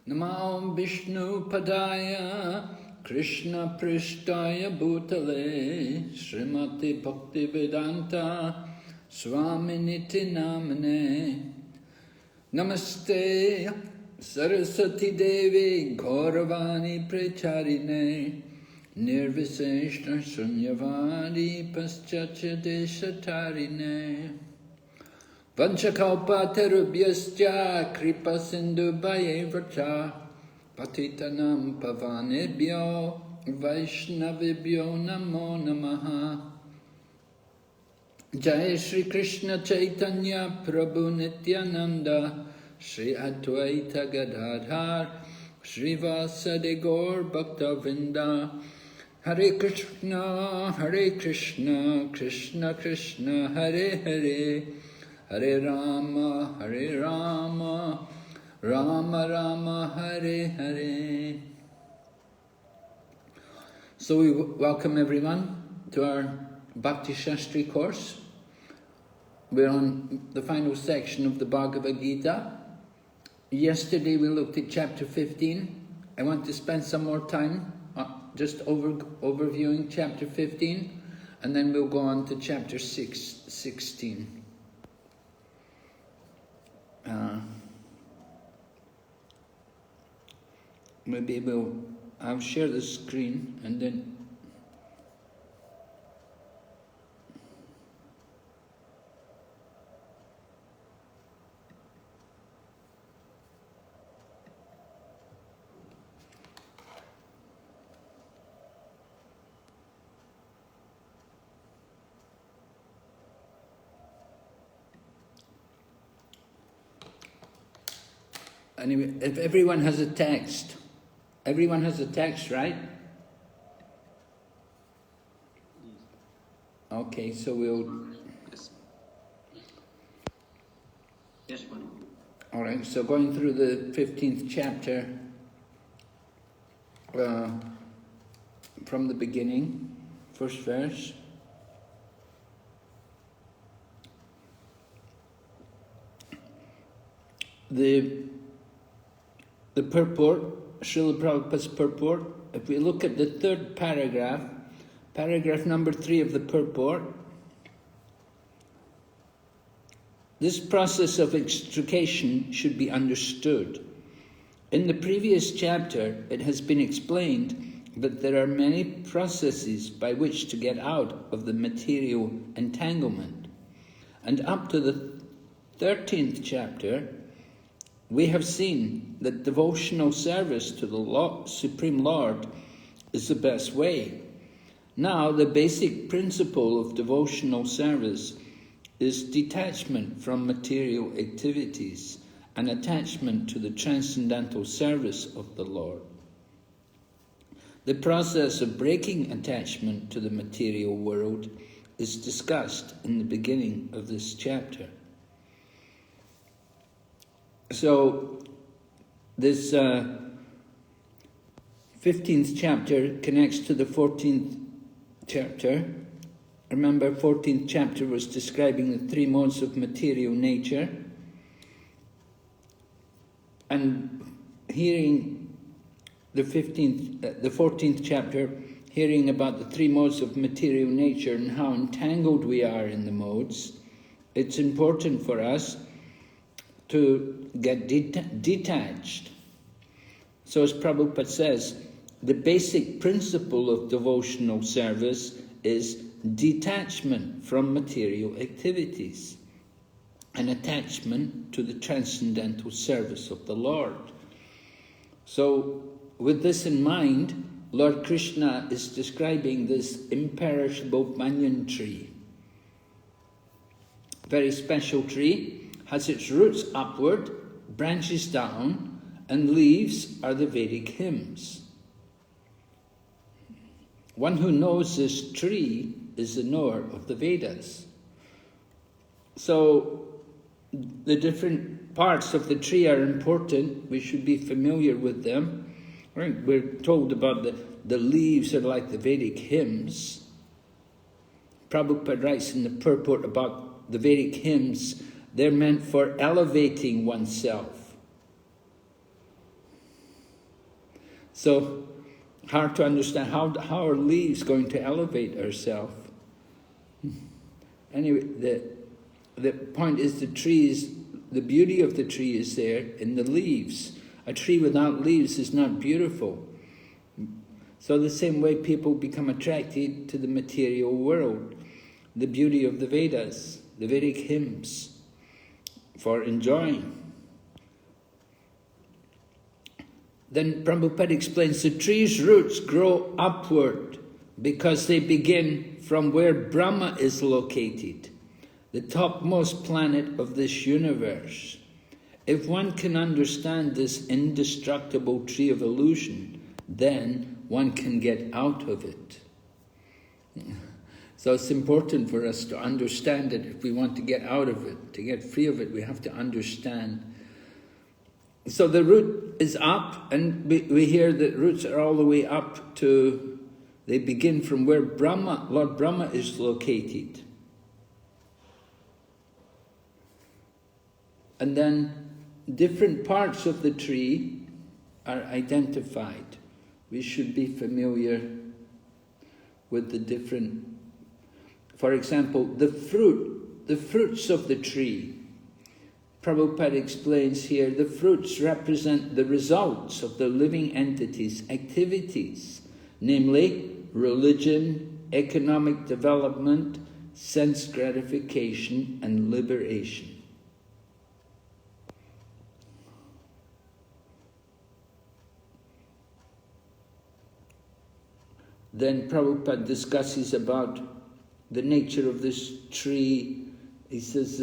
Namo Vishnu Padaya Krishna Prishtaya Bhutale Srimati Bhakti Vedanta Swaminiti Namane Namaste Saraswati Devi Gauravani Pracharine Nirviseshna Shunyavadi Paschatya Deshatarine Vanchakalpatarubhyascha Kripa Sindhu Bhayevracha Patitanam Pavanebhyo Vaishnavibhyo Namo Namaha Jai Shri Krishna Chaitanya Prabhu Nityananda Shri Advaita Gadadhar Shri Vasadi Gaur Bhakta Vrinda Hare Krishna Krishna Krishna Hare Hare Hare Rama Rama Rama Hare Hare. So we welcome everyone to our Bhakti Sastri course. We're on the final section of the Bhagavad Gita. Yesterday we looked at chapter 15. I want to spend some more time just overviewing chapter 15, and then we'll go on to chapter 16. Maybe I'll share the screen and then anyway, if everyone has a text, right? Okay, so we'll... Yes, Manu. All right, so going through the 15th chapter from the beginning, first verse. The purport, Srila Prabhupada's purport, if we look at the third paragraph, paragraph number 3 of the purport, this process of extrication should be understood. In the previous chapter, it has been explained that there are many processes by which to get out of the material entanglement. And up to the 13th chapter, we have seen that devotional service to the Supreme Lord is the best way. Now, the basic principle of devotional service is detachment from material activities and attachment to the transcendental service of the Lord. The process of breaking attachment to the material world is discussed in the beginning of this chapter. So, this 15th chapter connects to the 14th chapter. Remember, 14th chapter was describing the 3 modes of material nature. And hearing the 14th chapter, hearing about the 3 modes of material nature and how entangled we are in the modes, it's important for us to get detached. So as Prabhupada says, the basic principle of devotional service is detachment from material activities and attachment to the transcendental service of the Lord. So with this in mind, Lord Krishna is describing this imperishable banyan tree. Very special tree. Has its roots upward, branches down, and leaves are the Vedic hymns. One who knows this tree is the knower of the Vedas. So the different parts of the tree are important. We should be familiar with them. Right? We're told about the leaves are like the Vedic hymns. Prabhupada writes in the purport about the Vedic hymns, they're meant for elevating oneself. So, hard to understand how are leaves going to elevate ourselves? Anyway, the point is the beauty of the tree is there in the leaves. A tree without leaves is not beautiful. So the same way people become attracted to the material world, the beauty of the Vedas, the Vedic hymns, for enjoying. Then Prabhupada explains the tree's roots grow upward because they begin from where Brahma is located, the topmost planet of this universe. If one can understand this indestructible tree of illusion, then one can get out of it. So it's important for us to understand it. If we want to get out of it, to get free of it, we have to understand. So the root is up, and we hear that roots are all the way up to, they begin from where Lord Brahma is located. And then different parts of the tree are identified. We should be familiar with the different, for example, the fruits of the tree. Prabhupada explains here, the fruits represent the results of the living entity's activities, namely religion, economic development, sense gratification, and liberation. Then Prabhupada discusses about the nature of this tree. He says,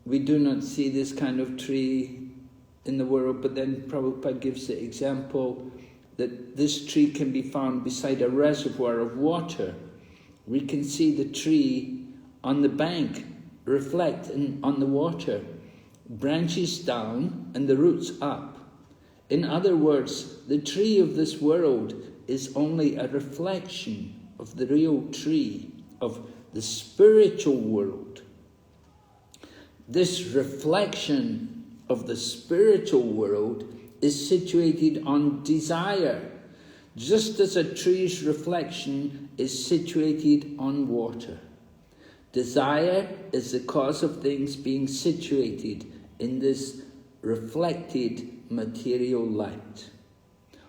we do not see this kind of tree in the world, but then Prabhupada gives the example that this tree can be found beside a reservoir of water. We can see the tree on the bank reflect on the water, branches down and the roots up. In other words, the tree of this world is only a reflection of the real tree of the spiritual world. This reflection of the spiritual world is situated on desire, just as a tree's reflection is situated on water. Desire is the cause of things being situated in this reflected material light.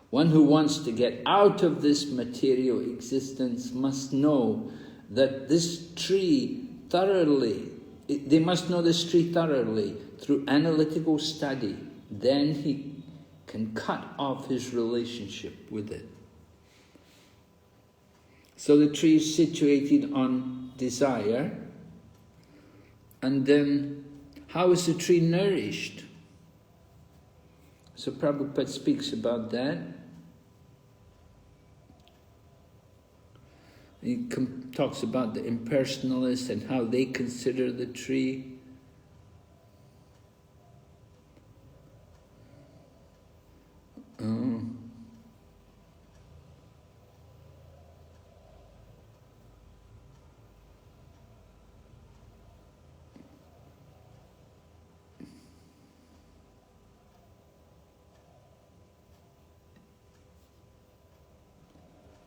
One who wants to get out of this material existence must know that this tree thoroughly, they must know this tree thoroughly through analytical study. Then he can cut off his relationship with it. So the tree is situated on desire. And then, how is the tree nourished? So Prabhupada speaks about that. He talks about the impersonalists and how they consider the tree.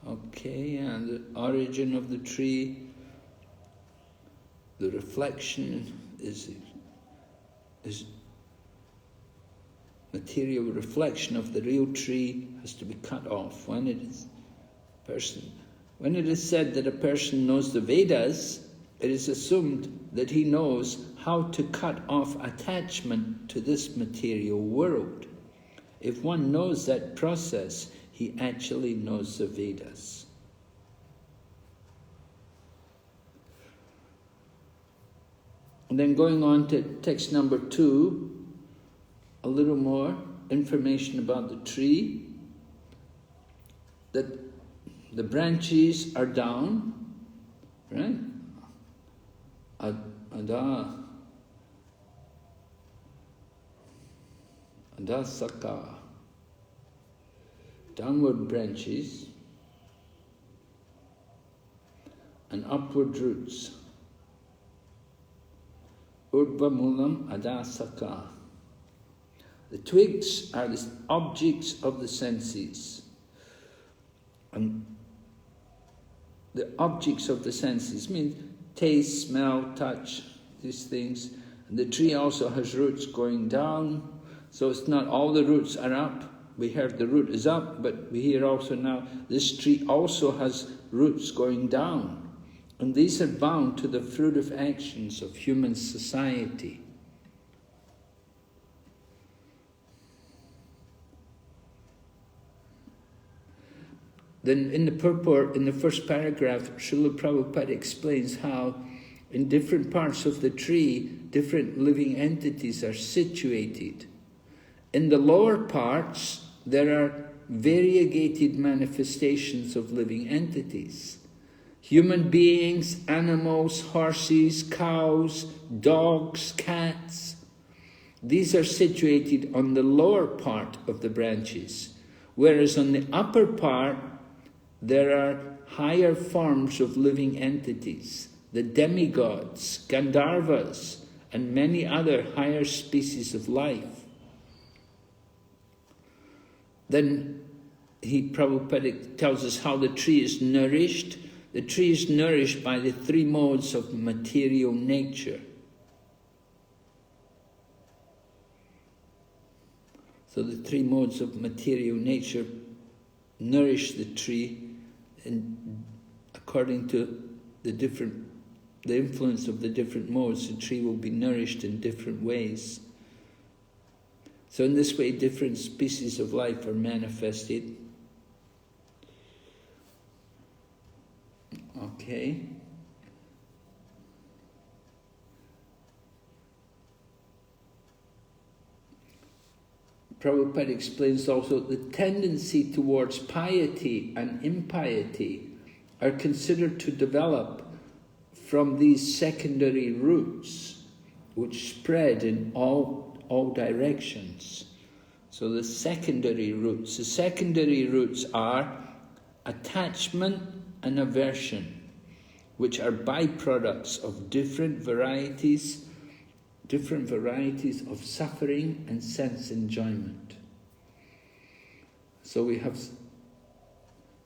Okay, and the origin of the tree, the reflection is material reflection of the real tree has to be cut off. When it is said that a person knows the Vedas, it is assumed that he knows how to cut off attachment to this material world. If one knows that process, he actually knows the Vedas. And then going on to text number 2, a little more information about the tree. That the branches are down, right? Adasaka. Downward branches and upward roots. Urdhva mulam adasaka. The twigs are the objects of the senses. And the objects of the senses means taste, smell, touch, these things. And the tree also has roots going down, so it's not all the roots are up. We heard the root is up, but we hear also now this tree also has roots going down. And these are bound to the fruitive actions of human society. Then in the purport, in the first paragraph, Srila Prabhupada explains how in different parts of the tree, different living entities are situated. In the lower parts, there are variegated manifestations of living entities. Human beings, animals, horses, cows, dogs, cats. These are situated on the lower part of the branches, whereas on the upper part, there are higher forms of living entities, the demigods, Gandharvas, and many other higher species of life. Then Prabhupada tells us how the tree is nourished. The tree is nourished by the three modes of material nature. So the three modes of material nature nourish the tree, and according to the influence of the different modes, the tree will be nourished in different ways. So in this way, different species of life are manifested. Okay. Prabhupada explains also the tendency towards piety and impiety are considered to develop from these secondary roots which spread in all directions. So the secondary roots are attachment and aversion, which are byproducts of different varieties of suffering and sense enjoyment. So we have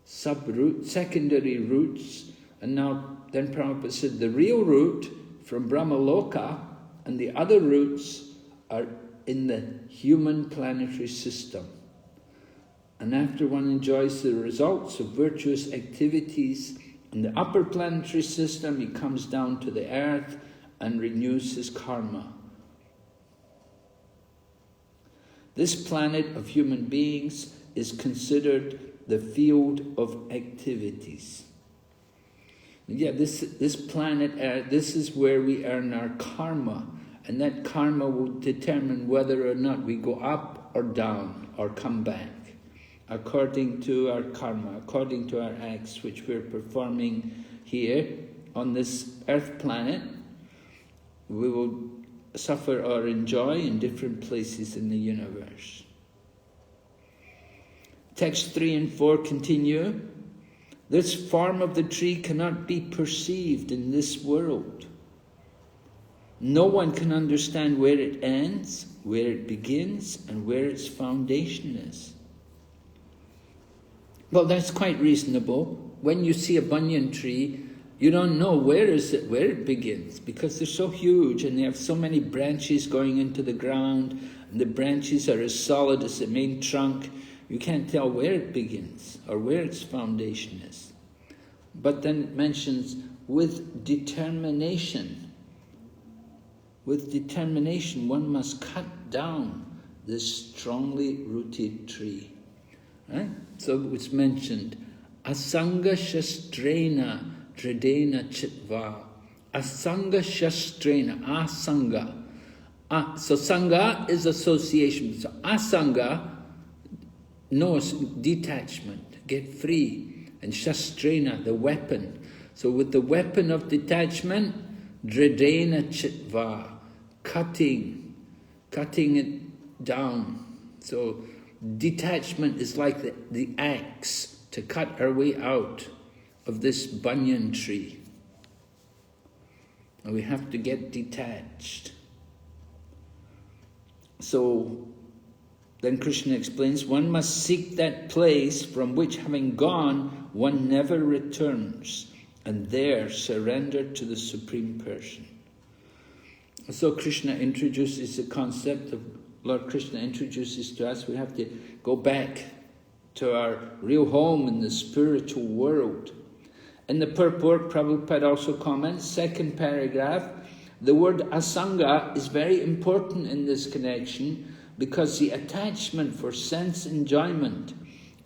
secondary roots, and now then Prabhupada said the real root from Brahmaloka and the other roots are in the human planetary system. And after one enjoys the results of virtuous activities in the upper planetary system, he comes down to the earth and renews his karma. This planet of human beings is considered the field of activities. Yeah, this planet Earth, this is where we earn our karma, and that karma will determine whether or not we go up or down or come back, according to our karma, according to our acts which we're performing here on this earth planet. We will suffer or enjoy in different places in the universe. Text 3 and 4 continue. This form of the tree cannot be perceived in this world. No one can understand where it ends, where it begins, and where its foundation is. Well, that's quite reasonable. When you see a banyan tree, you don't know where it begins, because they're so huge and they have so many branches going into the ground, and the branches are as solid as the main trunk. You can't tell where it begins or where its foundation is. But then it mentions with determination. With determination, one must cut down this strongly rooted tree. Right? So it's mentioned, asanga shastrena dredena chitva. Asanga shastrena, asanga. So sangha is association. So asanga, no detachment, get free. And shastrena, the weapon. So with the weapon of detachment, dredena chitva, cutting it down. So detachment is like the axe to cut our way out of this banyan tree. And we have to get detached. So Then Krishna explains, one must seek that place from which, having gone, one never returns, and there surrender to the Supreme Person. So Krishna introduces the concept of, Lord Krishna introduces to us, we have to go back to our real home in the spiritual world. In the purport, Prabhupada also comments, second paragraph, the word asanga is very important in this connection because the attachment for sense enjoyment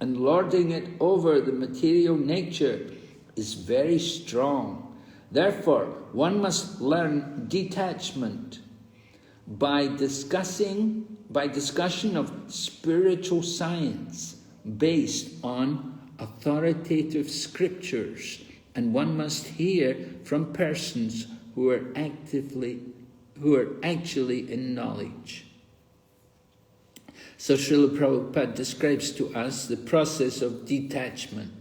and lording it over the material nature is very strong. Therefore, one must learn detachment by discussion of spiritual science based on authoritative scriptures, and one must hear from persons who are actually in knowledge. So Srila Prabhupada describes to us the process of detachment.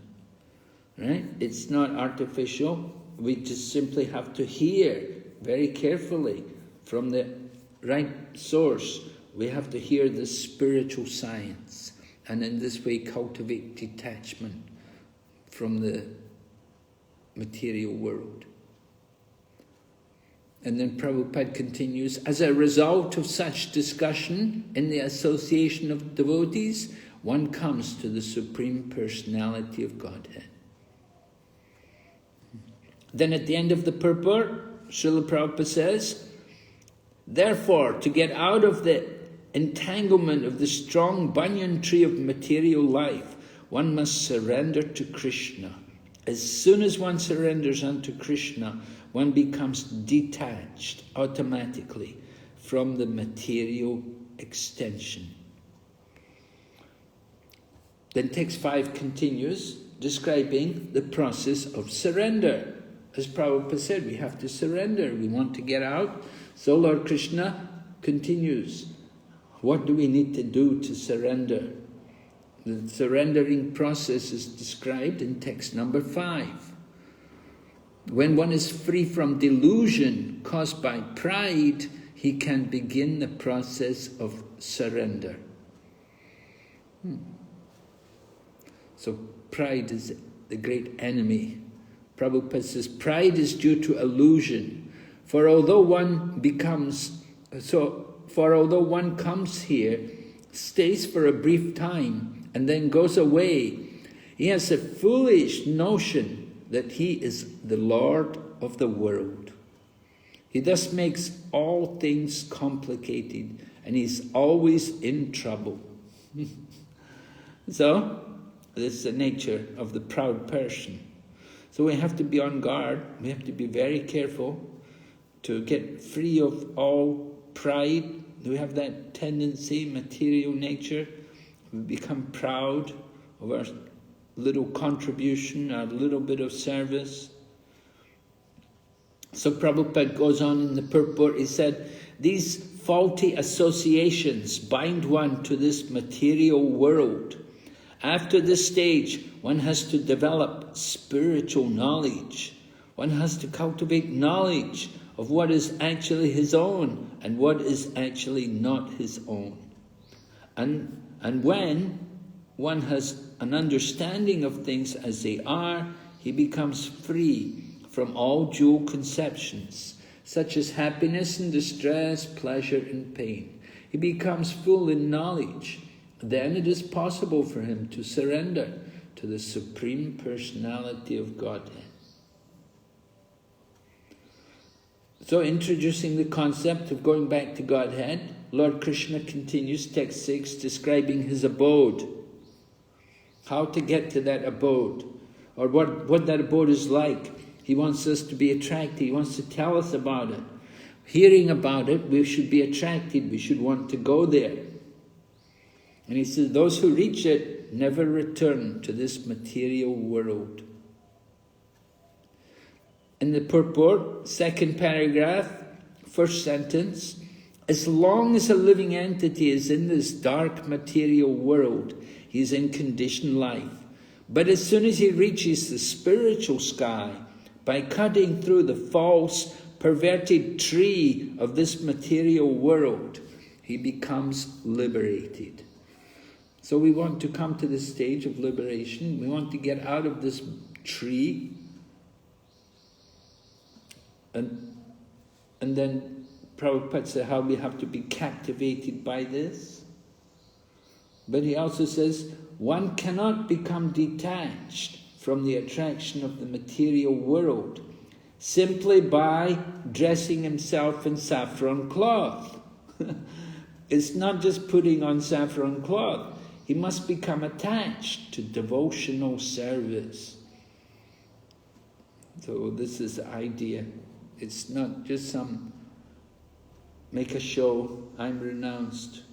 Right? It's not artificial. We just simply have to hear very carefully from the right source. We have to hear the spiritual science, and in this way cultivate detachment from the material world. And then Prabhupada continues, as a result of such discussion in the association of devotees, one comes to the Supreme Personality of Godhead. Then at the end of the purport, Srila Prabhupada says, therefore, to get out of the entanglement of the strong banyan tree of material life, one must surrender to Krishna. As soon as one surrenders unto Krishna, one becomes detached automatically from the material extension. Then text 5 continues, describing the process of surrender. As Prabhupada said, we have to surrender. We want to get out. So Lord Krishna continues. What do we need to do to surrender? The surrendering process is described in text number 5. When one is free from delusion caused by pride, he can begin the process of surrender. So pride is the great enemy. Prabhupada says, pride is due to illusion. For although one comes here, stays for a brief time, and then goes away, he has a foolish notion that he is the Lord of the world. He thus makes all things complicated, and he's always in trouble. So, this is the nature of the proud person. So we have to be on guard, we have to be very careful to get free of all pride. We have that tendency, material nature, we become proud of our little contribution, our little bit of service. So Prabhupada goes on in the purport, he said, these faulty associations bind one to this material world. After this stage, one has to develop spiritual knowledge. One has to cultivate knowledge of what is actually his own and what is actually not his own. And when one has an understanding of things as they are, he becomes free from all dual conceptions, such as happiness and distress, pleasure and pain. He becomes full in knowledge. Then it is possible for him to surrender to the Supreme Personality of Godhead. So introducing the concept of going back to Godhead, Lord Krishna continues, text 6, describing his abode. How to get to that abode, or what that abode is like. He wants us to be attracted, he wants to tell us about it. Hearing about it, we should be attracted, we should want to go there. And he says, those who reach it never return to this material world. In the purport, second paragraph, first sentence, as long as a living entity is in this dark material world, he is in conditioned life. But as soon as he reaches the spiritual sky, by cutting through the false, perverted tree of this material world, he becomes liberated. So we want to come to this stage of liberation. We want to get out of this tree. And then Prabhupada said how we have to be captivated by this. But he also says, one cannot become detached from the attraction of the material world simply by dressing himself in saffron cloth. It's not just putting on saffron cloth. He must become attached to devotional service. So this is the idea. It's not just some make a show, I'm renounced.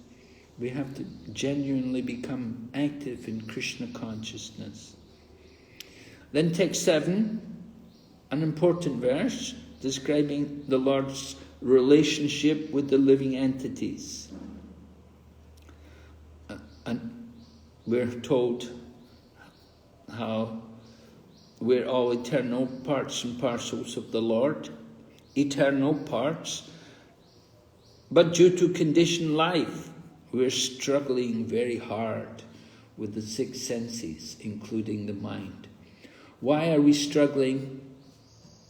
We have to genuinely become active in Krishna consciousness. Then text 7, an important verse describing the Lord's relationship with the living entities. And we're told how we're all eternal parts and parcels of the Lord, eternal parts, but due to conditioned life, we're struggling very hard with the 6 senses, including the mind. Why are we struggling?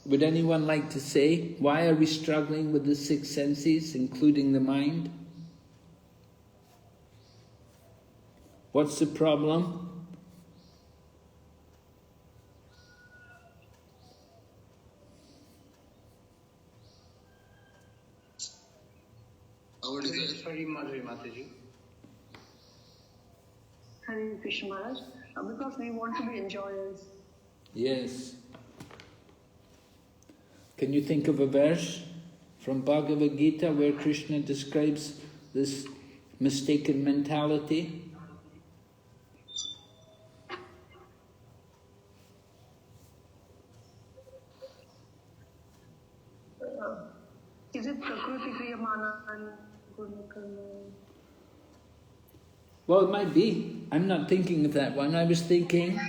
Would anyone like to say, why are we struggling with the 6 senses, including the mind? What's the problem? Sorry, Mataji. Hare Krishna Maharaj, because we want to be enjoyers. Yes. Can you think of a verse from Bhagavad Gita where Krishna describes this mistaken mentality? Is it Prakriti Kriyamana and Well, it might be. I'm not thinking of that one. I was thinking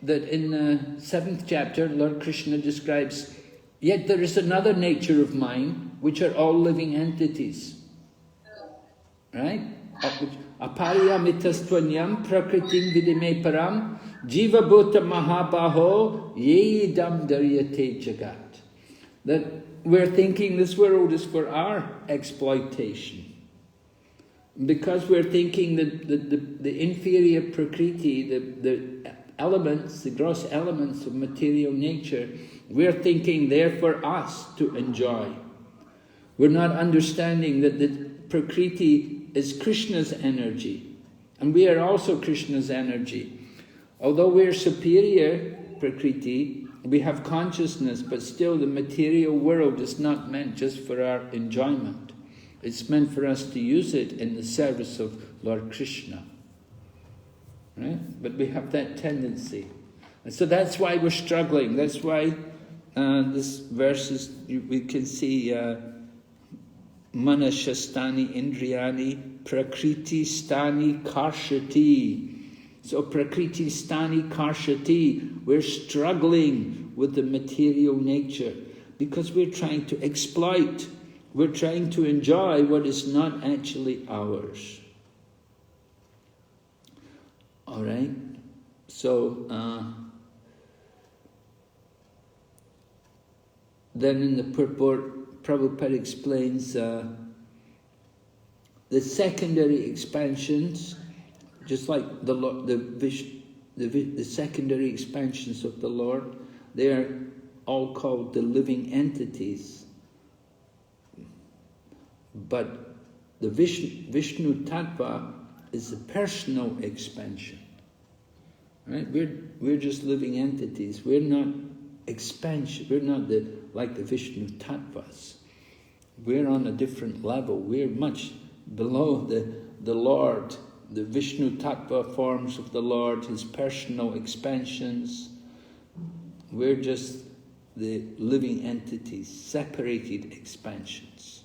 that in the 7th chapter, Lord Krishna describes, yet there is another nature of mind, which are all living entities. Right? Apariyamitastvanyam prakritim vidime param jiva bhuta mahabaho yedam daryate jagat. That we're thinking this world is for our exploitation. Because we're thinking that the inferior prakriti, the elements, the gross elements of material nature, we're thinking they're for us to enjoy. We're not understanding that the prakriti is Krishna's energy, and we are also Krishna's energy. Although we're superior prakriti, we have consciousness, but still the material world is not meant just for our enjoyment. It's meant for us to use it in the service of Lord Krishna. Right? But we have that tendency. And so that's why we're struggling. That's why this verse is, we can see Manashastani Indriyani Prakriti Stani Karshati. So Prakriti Stani Karshati, we're struggling with the material nature because we're trying to exploit. We're trying to enjoy what is not actually ours. All right? So, then in the purport, Prabhupada explains the secondary expansions, just like the secondary expansions of the Lord, they are all called the living entities. But the Vishnu Tattva is a personal expansion. Right? We're just living entities. We're not expansion. We're not like the Vishnu Tattvas. We're on a different level. We're much below the Lord, the Vishnu Tattva forms of the Lord, His personal expansions. We're just the living entities, separated expansions.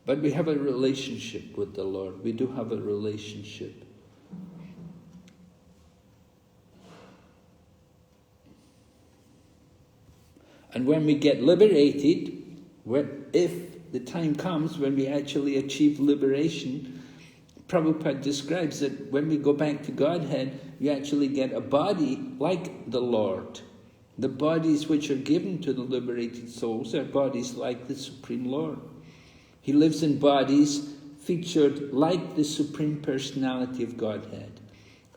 But we have a relationship with the Lord. We do have a relationship. And when we get liberated, if the time comes when we actually achieve liberation, Prabhupada describes that when we go back to Godhead, you actually get a body like the Lord. The bodies which are given to the liberated souls are bodies like the Supreme Lord. He lives in bodies featured like the Supreme Personality of Godhead.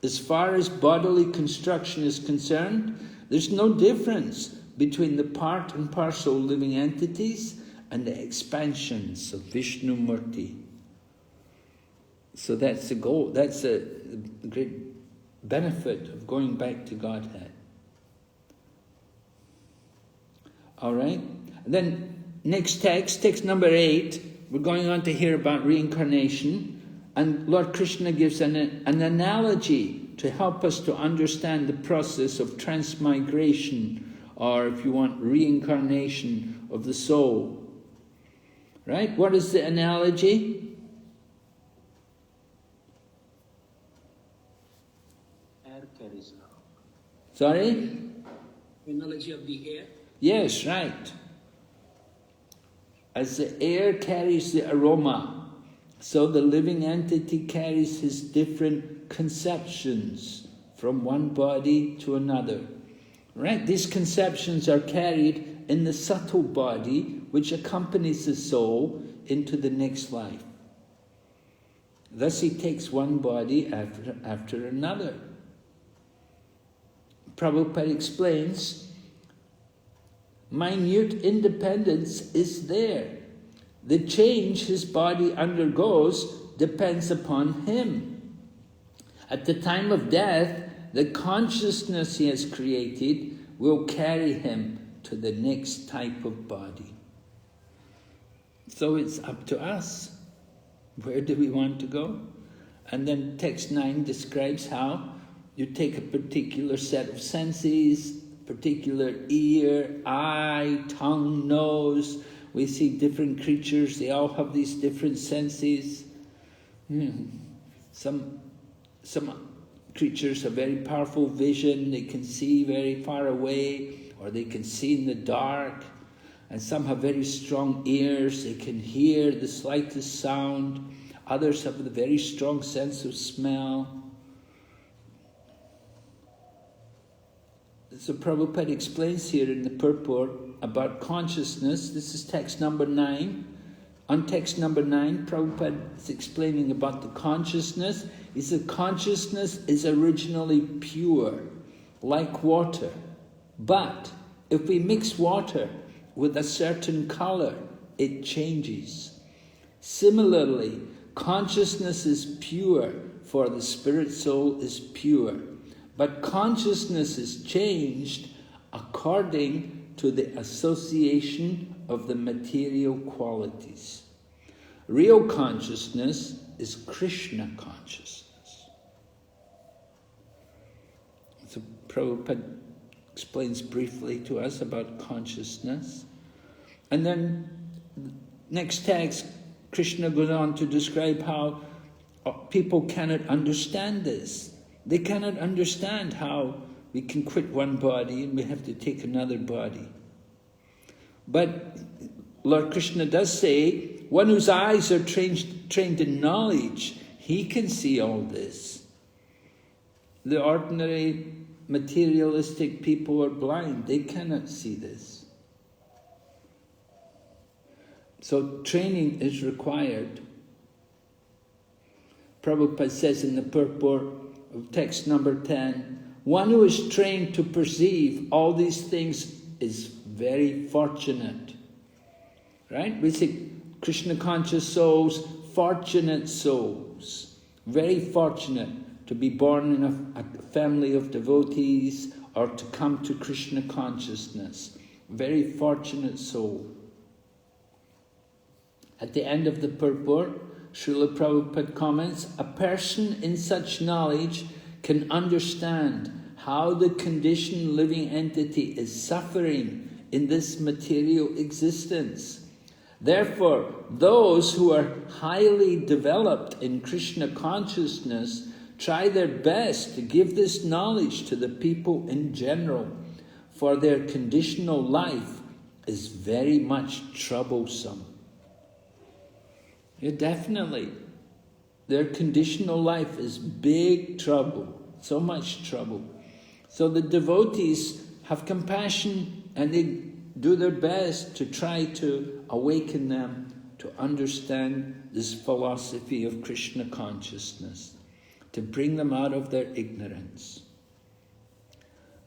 As far as bodily construction is concerned, there's no difference between the part and parcel living entities and the expansions of Vishnu Murti. So that's the goal, that's the great benefit of going back to Godhead. All right? And then next text number 8, we're going on to hear about reincarnation. And Lord Krishna gives an analogy to help us to understand the process of transmigration, or if you want, reincarnation of the soul. Right? What is the analogy? Air carries now. Sorry? Analogy of the air. Yes, right. As the air carries the aroma, so the living entity carries his different conceptions from one body to another. Right? These conceptions are carried in the subtle body which accompanies the soul into the next life. Thus he takes one body after another. Prabhupada explains, minute independence is there. The change his body undergoes depends upon him. At the time of death, the consciousness he has created will carry him to the next type of body. So it's up to us. Where do we want to go? And then text 9 describes how you take a particular set of senses, particular ear, eye, tongue, nose. We see different creatures, they all have these different senses. Some creatures have very powerful vision, they can see very far away, or they can see in the dark. And some have very strong ears, they can hear the slightest sound. Others have a very strong sense of smell. So Prabhupada explains here in the purport about consciousness. This is text number 9. On text number 9, Prabhupada is explaining about the consciousness. He said consciousness is originally pure, like water. But if we mix water with a certain color, it changes. Similarly, consciousness is pure, for the spirit soul is pure. But consciousness is changed according to the association of the material qualities. Real consciousness is Krishna consciousness. So Prabhupada explains briefly to us about consciousness. And then next text, Krishna goes on to describe how people cannot understand this. They cannot understand how we can quit one body and we have to take another body. But Lord Krishna does say, one whose eyes are trained in knowledge, he can see all this. The ordinary materialistic people are blind, they cannot see this. So training is required. Prabhupada says in the purport of text number 10, one who is trained to perceive all these things is very fortunate. Right? We say Krishna conscious souls, fortunate souls. Very fortunate to be born in a family of devotees or to come to Krishna consciousness. Very fortunate soul. At the end of the purport, Srila Prabhupada comments, a person in such knowledge can understand how the conditioned living entity is suffering in this material existence. Therefore, those who are highly developed in Krishna consciousness try their best to give this knowledge to the people in general, for their conditional life is very much troublesome. Yeah, definitely. Their conditional life is big trouble, so much trouble. So the devotees have compassion and they do their best to try to awaken them to understand this philosophy of Krishna consciousness, to bring them out of their ignorance.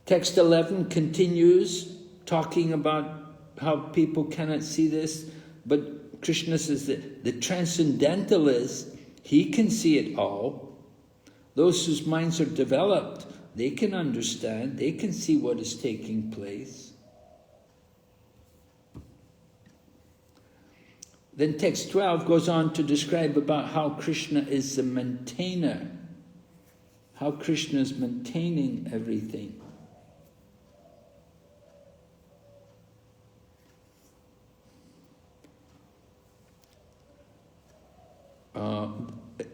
Text 11 continues talking about how people cannot see this, but Krishna says that the transcendentalist, he can see it all. Those whose minds are developed, they can understand, they can see what is taking place. Then text 12 goes on to describe about how Krishna is the maintainer, how Krishna is maintaining everything.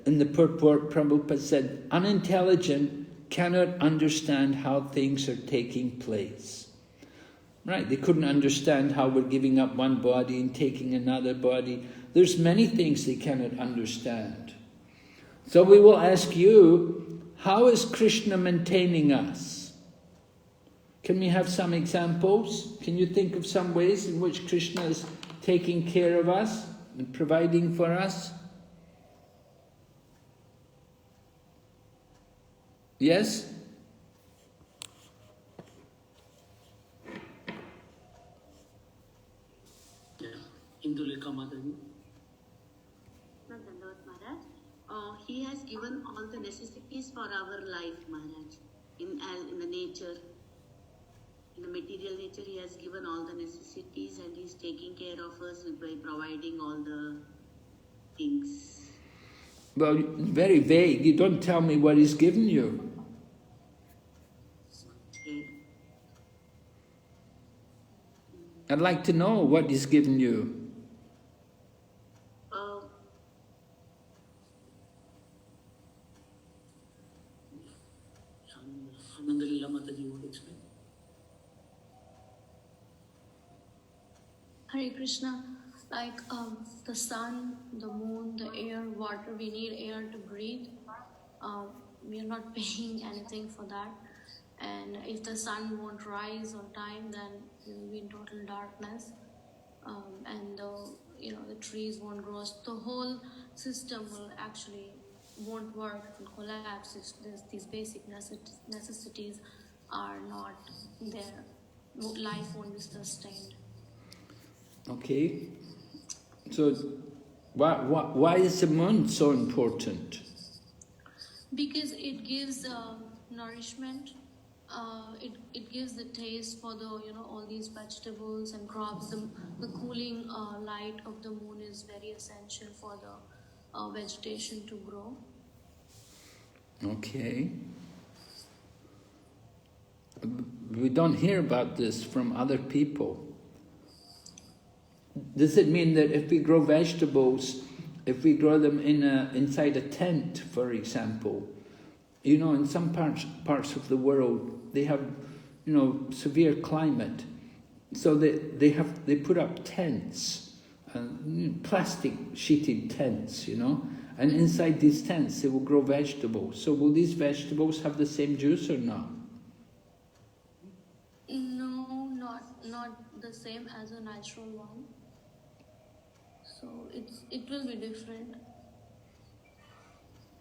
In the purport, Prabhupada said, unintelligent cannot understand how things are taking place. Right, they couldn't understand how we're giving up one body and taking another body. There's many things they cannot understand. So we will ask you, how is Krishna maintaining us? Can we have some examples? Can you think of some ways in which Krishna is taking care of us and providing for us? Yes? Indulika Mataji. Maharaj, he has given all the necessities for our life, Maharaj. In the nature, in the material nature, he has given all the necessities and he is taking care of us by providing all the things. Well, very vague. You don't tell me what he's given you. Okay. I'd like to know what he's given you. Indulika Mataji would explain. Hare Krishna, like the sun, the moon, the air, water, we need air to breathe. We are not paying anything for that. And if the sun won't rise on time, then we will be in total darkness. And the trees won't grow. The whole system will actually won't work, it will collapse if these basic necessities are not there. Life won't be sustained. Okay. So why is the moon so important? Because it gives nourishment. It gives the taste for the all these vegetables and crops. The cooling light of the moon is very essential for the vegetation to grow. Okay. We don't hear about this from other people. Does it mean that if we grow vegetables, if we grow them inside a tent, for example, in some parts of the world they have, severe climate, so they put up tents, plastic sheeted tents, and inside these tents they will grow vegetables. So will these vegetables have the same juice or not? No, not the same as a natural one. So it will be different.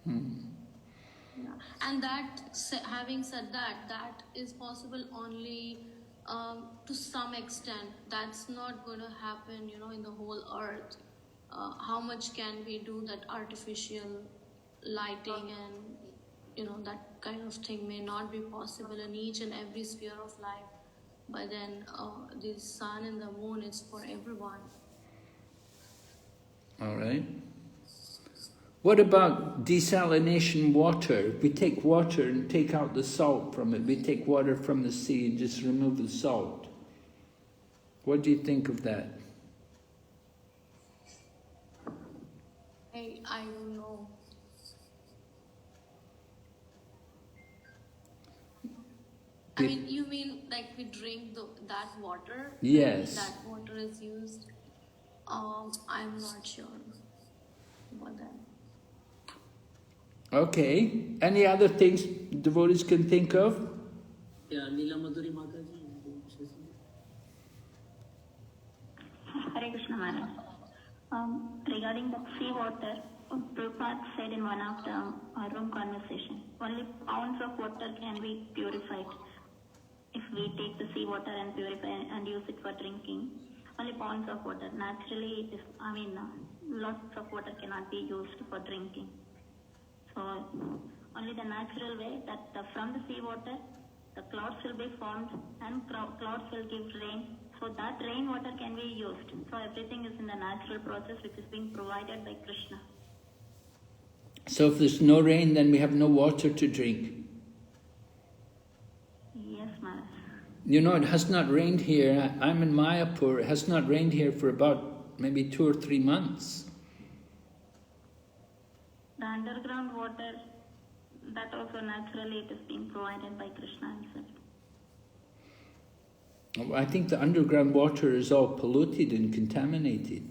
Yeah. And having said that is possible only to some extent. That's not going to happen, in the whole earth. How much can we do that artificial lighting and, that kind of thing may not be possible in each and every sphere of life. But then the sun and the moon is for everyone. All right. What about desalination water? We take water and take out the salt from it. We take water from the sea and just remove the salt. What do you think of that? I don't know. I mean, you mean like we drink that water? Yes. That water is used? I'm not sure about that. Okay. Any other things devotees can think of? Yeah, Leela Madhuri Mataji. Hare Krishna Maharaj. Regarding the sea water, Prabhupada said in one of the room conversation, only pounds of water can be purified. If we take the sea water and purify and use it for drinking, only pounds of water. Naturally, lots of water cannot be used for drinking. So only the natural way that from the sea water, the clouds will be formed and clouds will give rain. So that rainwater can be used. So everything is in the natural process which is being provided by Krishna. So if there's no rain, then we have no water to drink. Yes, Maharaj. You know, it has not rained here. I'm in Mayapur. It has not rained here for about maybe 2 or 3 months. The underground water, that also naturally it is being provided by Krishna himself. I think the underground water is all polluted and contaminated.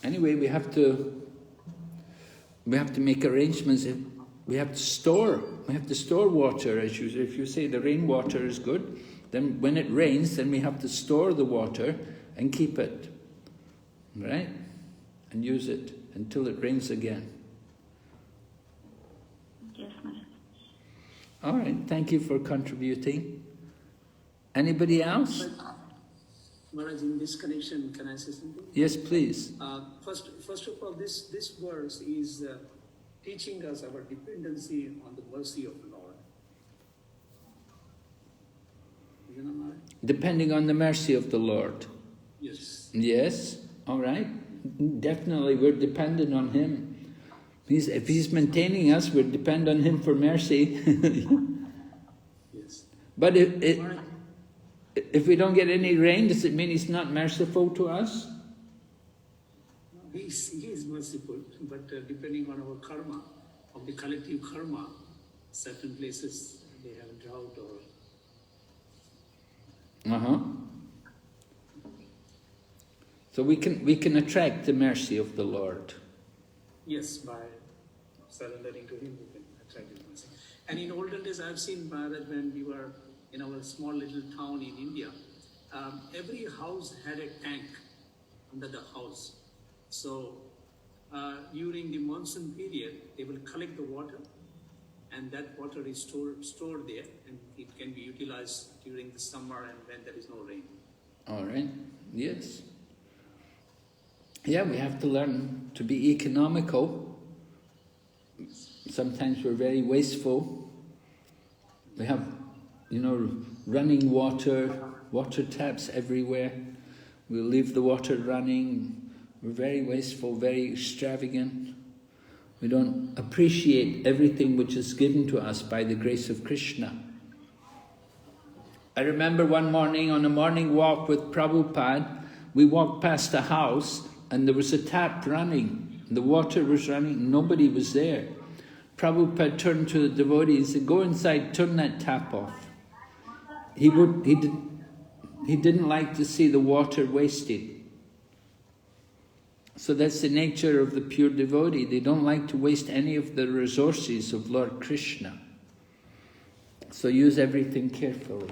Anyway, we have to make arrangements. We have to store water. If you say the rainwater is good, then when it rains, then we have to store the water and keep it, right? And use it until it rains again. Yes, Maharaj. All right, thank you for contributing. Anybody else? Maharaj, in this connection, can I say something? Yes, please. First of all, this verse is teaching us our dependency on the mercy of the Lord. You know, Maharaj? Depending on the mercy of the Lord. Yes. Yes, all right. Definitely, we're dependent on Him. If He's maintaining us, we depend on Him for mercy. Yes. But if we don't get any rain, does it mean He's not merciful to us? He is merciful, but depending on our karma, of the collective karma, certain places they have drought or... So we can attract the mercy of the Lord. Yes, by surrendering to Him, we can attract His mercy. And in olden days, I've seen, Maharaj, when we were in our small little town in India, every house had a tank under the house. So during the monsoon period, they will collect the water, and that water is stored there, and it can be utilized during the summer and when there is no rain. All right. Yes. Yeah, we have to learn to be economical. Sometimes we're very wasteful. We have, running water taps everywhere. We'll leave the water running. We're very wasteful, very extravagant. We don't appreciate everything which is given to us by the grace of Krishna. I remember one morning on a morning walk with Prabhupada, we walked past a house and there was a tap running. The water was running, nobody was there. Prabhupada turned to the devotee and said, "Go inside, turn that tap off." He didn't like to see the water wasted. So that's the nature of the pure devotee. They don't like to waste any of the resources of Lord Krishna. So use everything carefully.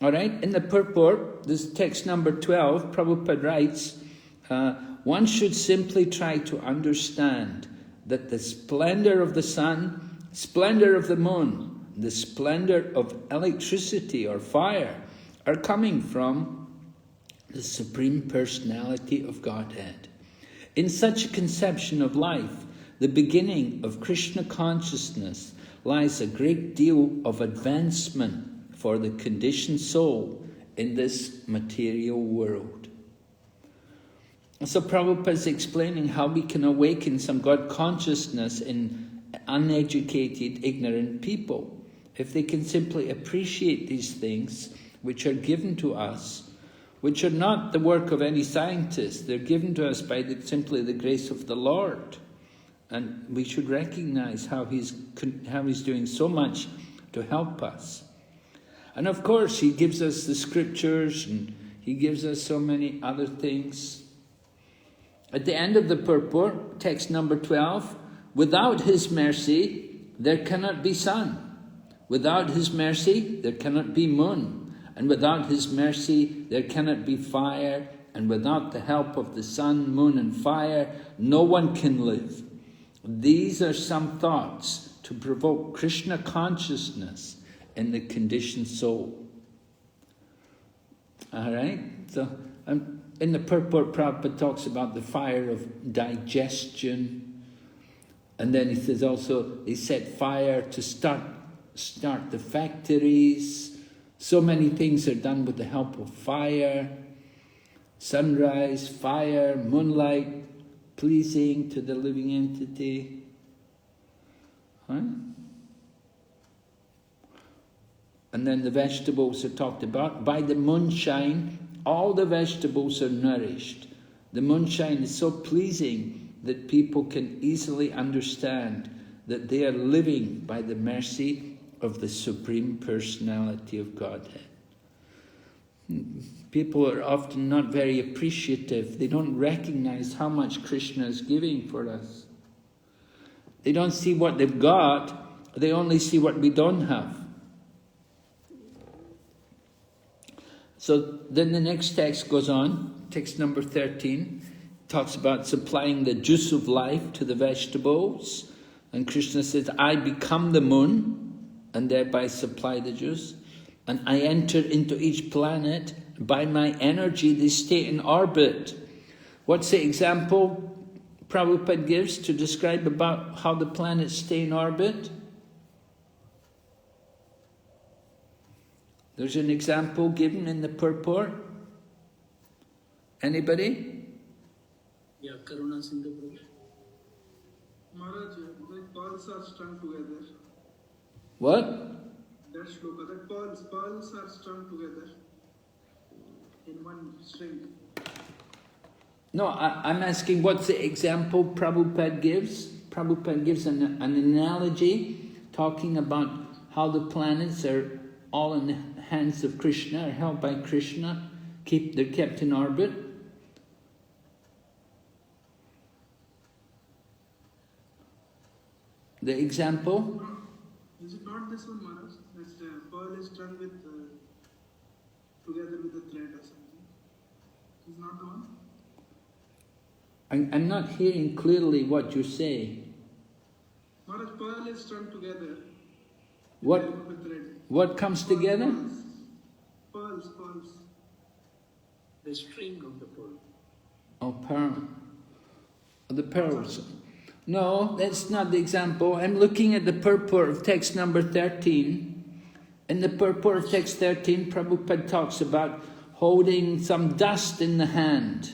All right, in the purport, this text number 12, Prabhupada writes, one should simply try to understand that the splendor of the sun, splendor of the moon, the splendor of electricity or fire are coming from the Supreme Personality of Godhead. In such a conception of life, the beginning of Krishna consciousness lies a great deal of advancement for the conditioned soul in this material world. So Prabhupada is explaining how we can awaken some God consciousness in uneducated, ignorant people. If they can simply appreciate these things which are given to us, which are not the work of any scientist, they're given to us by simply the grace of the Lord. And we should recognize how He's doing so much to help us. And of course, he gives us the scriptures and he gives us so many other things. At the end of the purport, text number 12, without his mercy, there cannot be sun. Without his mercy, there cannot be moon. And without his mercy, there cannot be fire. And without the help of the sun, moon, and fire, no one can live. These are some thoughts to provoke Krishna consciousness in the conditioned soul. All right? So, in the purport, Prabhupada talks about the fire of digestion. And then he says also, they set fire to start the factories. So many things are done with the help of fire. Sunrise, fire, moonlight, pleasing to the living entity. Huh? And then the vegetables are talked about. By the moonshine, all the vegetables are nourished. The moonshine is so pleasing that people can easily understand that they are living by the mercy of the Supreme Personality of Godhead. People are often not very appreciative. They don't recognize how much Krishna is giving for us. They don't see what they've got. They only see what we don't have. So then the next text goes on, text number 13, talks about supplying the juice of life to the vegetables. And Krishna says, I become the moon and thereby supply the juice. And I enter into each planet. By my energy, they stay in orbit. What's the example Prabhupada gives to describe about how the planets stay in orbit? There's an example given in the purport. Anybody? Yeah, Karuna Sindhu Prabhu. Maharaj, the pearls are strung together. What? That shloka, the pearls are strung together in one string. No, I'm asking what's the example Prabhupada gives? Prabhupada gives an analogy talking about how the planets are all in the hands of Krishna, are held by Krishna, they're kept in orbit. The example? Is it not this one, Maharaj? That the pearl is strung with together with a thread or something. Is not the one? I'm not hearing clearly what you say. Maharaj, pearl is strung together. What? With thread. What comes together? Pearls. The string of the pearl. Oh, pearl. The pearls. No, that's not the example. I'm looking at the purport of text number 13. In the purport of text 13, Prabhupada talks about holding some dust in the hand,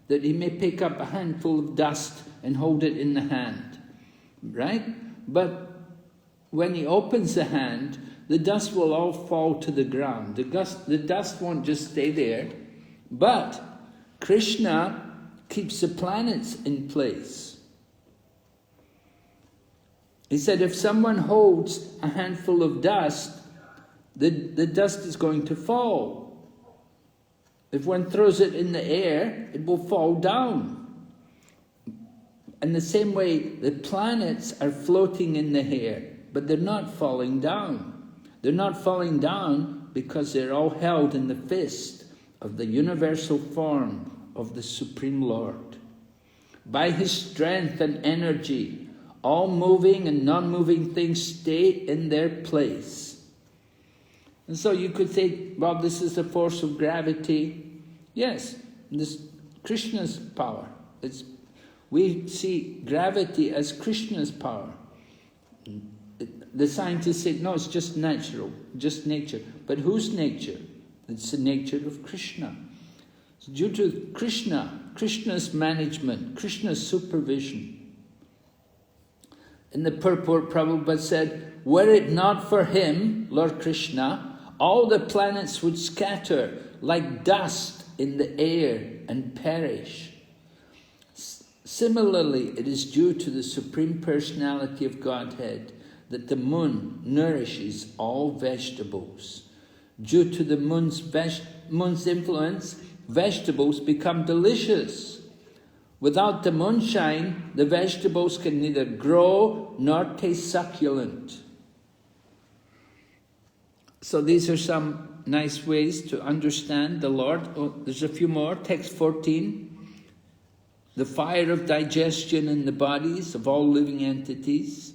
that he may pick up a handful of dust and hold it in the hand, right? But when he opens the hand, the dust will all fall to the ground. The dust won't just stay there, but Krishna keeps the planets in place. He said if someone holds a handful of dust, the dust is going to fall. If one throws it in the air, it will fall down. In the same way, the planets are floating in the air, but they're not falling down. They're not falling down because they're all held in the fist of the universal form of the Supreme Lord. By his strength and energy, all moving and non-moving things stay in their place. And so you could say, well, this is the force of gravity. Yes, this Krishna's power. We see gravity as Krishna's power. The scientists say, no, it's just natural, just nature. But whose nature? It's the nature of Krishna. It's due to Krishna's management, Krishna's supervision. In the purport, Prabhupada said, were it not for him, Lord Krishna, all the planets would scatter like dust in the air and perish. Similarly, it is due to the Supreme Personality of Godhead that the moon nourishes all vegetables. Due to the moon's influence, vegetables become delicious. Without the moonshine, the vegetables can neither grow nor taste succulent. So these are some nice ways to understand the Lord. Oh, there's a few more. Text 14. The fire of digestion in the bodies of all living entities.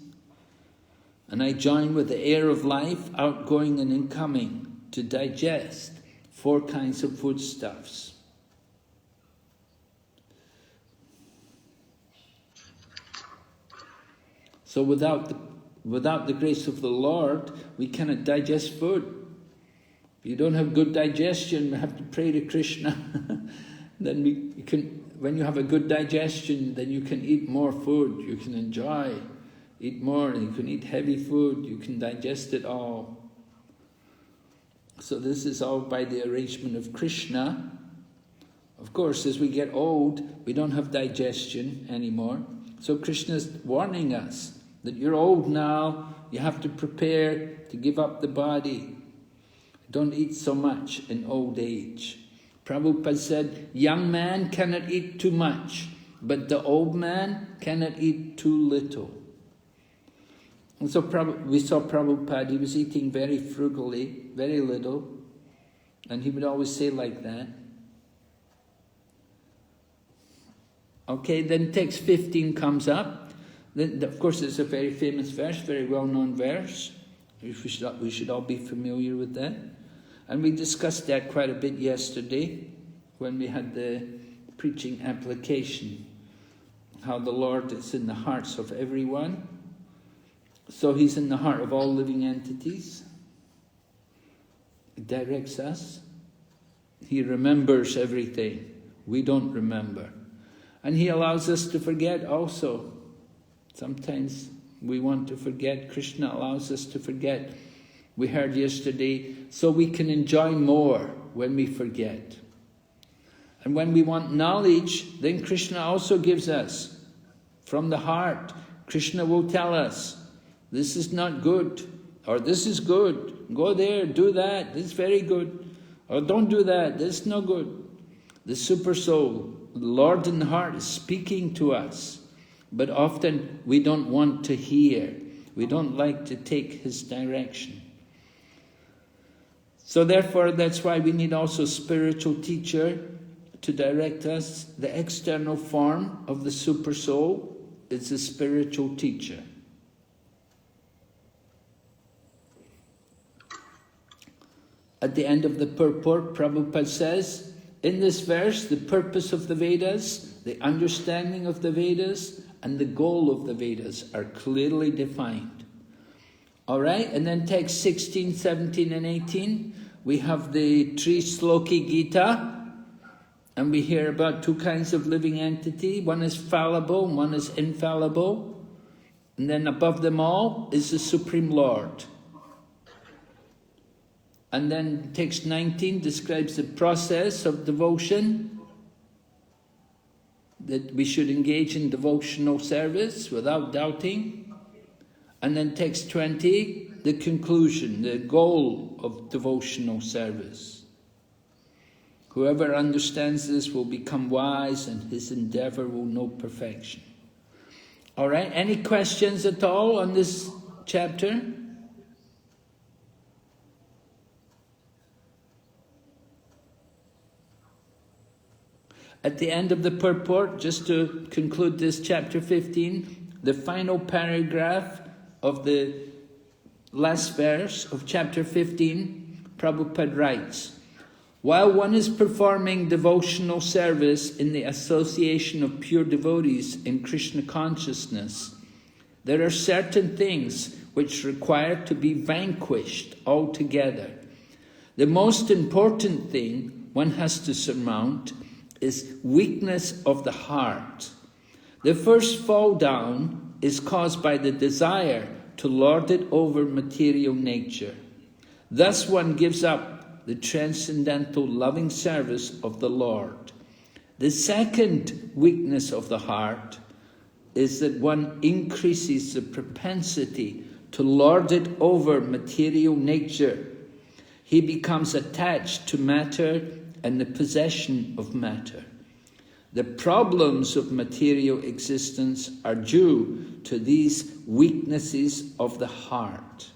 And I join with the air of life, outgoing and incoming, to digest 4 kinds of foodstuffs. So without the grace of the Lord, we cannot digest food. If you don't have good digestion, we have to pray to Krishna. Then when you have a good digestion, then you can eat more food. You can enjoy, eat more, and you can eat heavy food. You can digest it all. So this is all by the arrangement of Krishna. Of course, as we get old, we don't have digestion anymore. So Krishna's warning us that you're old now, you have to prepare to give up the body. Don't eat so much in old age. Prabhupada said, young man cannot eat too much, but the old man cannot eat too little. And so we saw Prabhupada, he was eating very frugally, very little, and he would always say like that. Okay, then text 15 comes up. Then, of course, it's a very famous verse, very well-known verse. We should all be familiar with that. And we discussed that quite a bit yesterday when we had the preaching application, how the Lord is in the hearts of everyone. So He's in the heart of all living entities. He directs us. He remembers everything. We don't remember. And He allows us to forget also. Sometimes we want to forget. Krishna allows us to forget. We heard yesterday, so we can enjoy more when we forget. And when we want knowledge, then Krishna also gives us. From the heart, Krishna will tell us, this is not good, or this is good. Go there, do that, this is very good. Or don't do that, this is no good. The Super Soul, the Lord in the heart, is speaking to us. But often we don't want to hear. We don't like to take His direction. So therefore, that's why we need also a spiritual teacher to direct us. The external form of the Super Soul is a spiritual teacher. At the end of the purport, Prabhupada says, in this verse, the purpose of the Vedas, the understanding of the Vedas, and the goal of the Vedas are clearly defined. All right, and then text 16, 17, and 18, we have the Tri-Sloki Gita, and we hear about 2 kinds of living entity. One is fallible, and one is infallible. And then above them all is the Supreme Lord. And then text 19 describes the process of devotion, that we should engage in devotional service without doubting. And then text 20, the conclusion, the goal of devotional service. Whoever understands this will become wise, and his endeavor will know perfection. All right, any questions at all on this chapter? At the end of the purport, just to conclude this chapter 15, the final paragraph of the last verse of chapter 15, Prabhupada writes, while one is performing devotional service in the association of pure devotees in Krishna consciousness, there are certain things which require to be vanquished altogether. The most important thing one has to surmount is weakness of the heart. The first fall down is caused by the desire to lord it over material nature. Thus one gives up the transcendental loving service of the Lord. The second weakness of the heart is that one increases the propensity to lord it over material nature. he becomes attached to matter and the possession of matter. The problems of material existence are due to these weaknesses of the heart.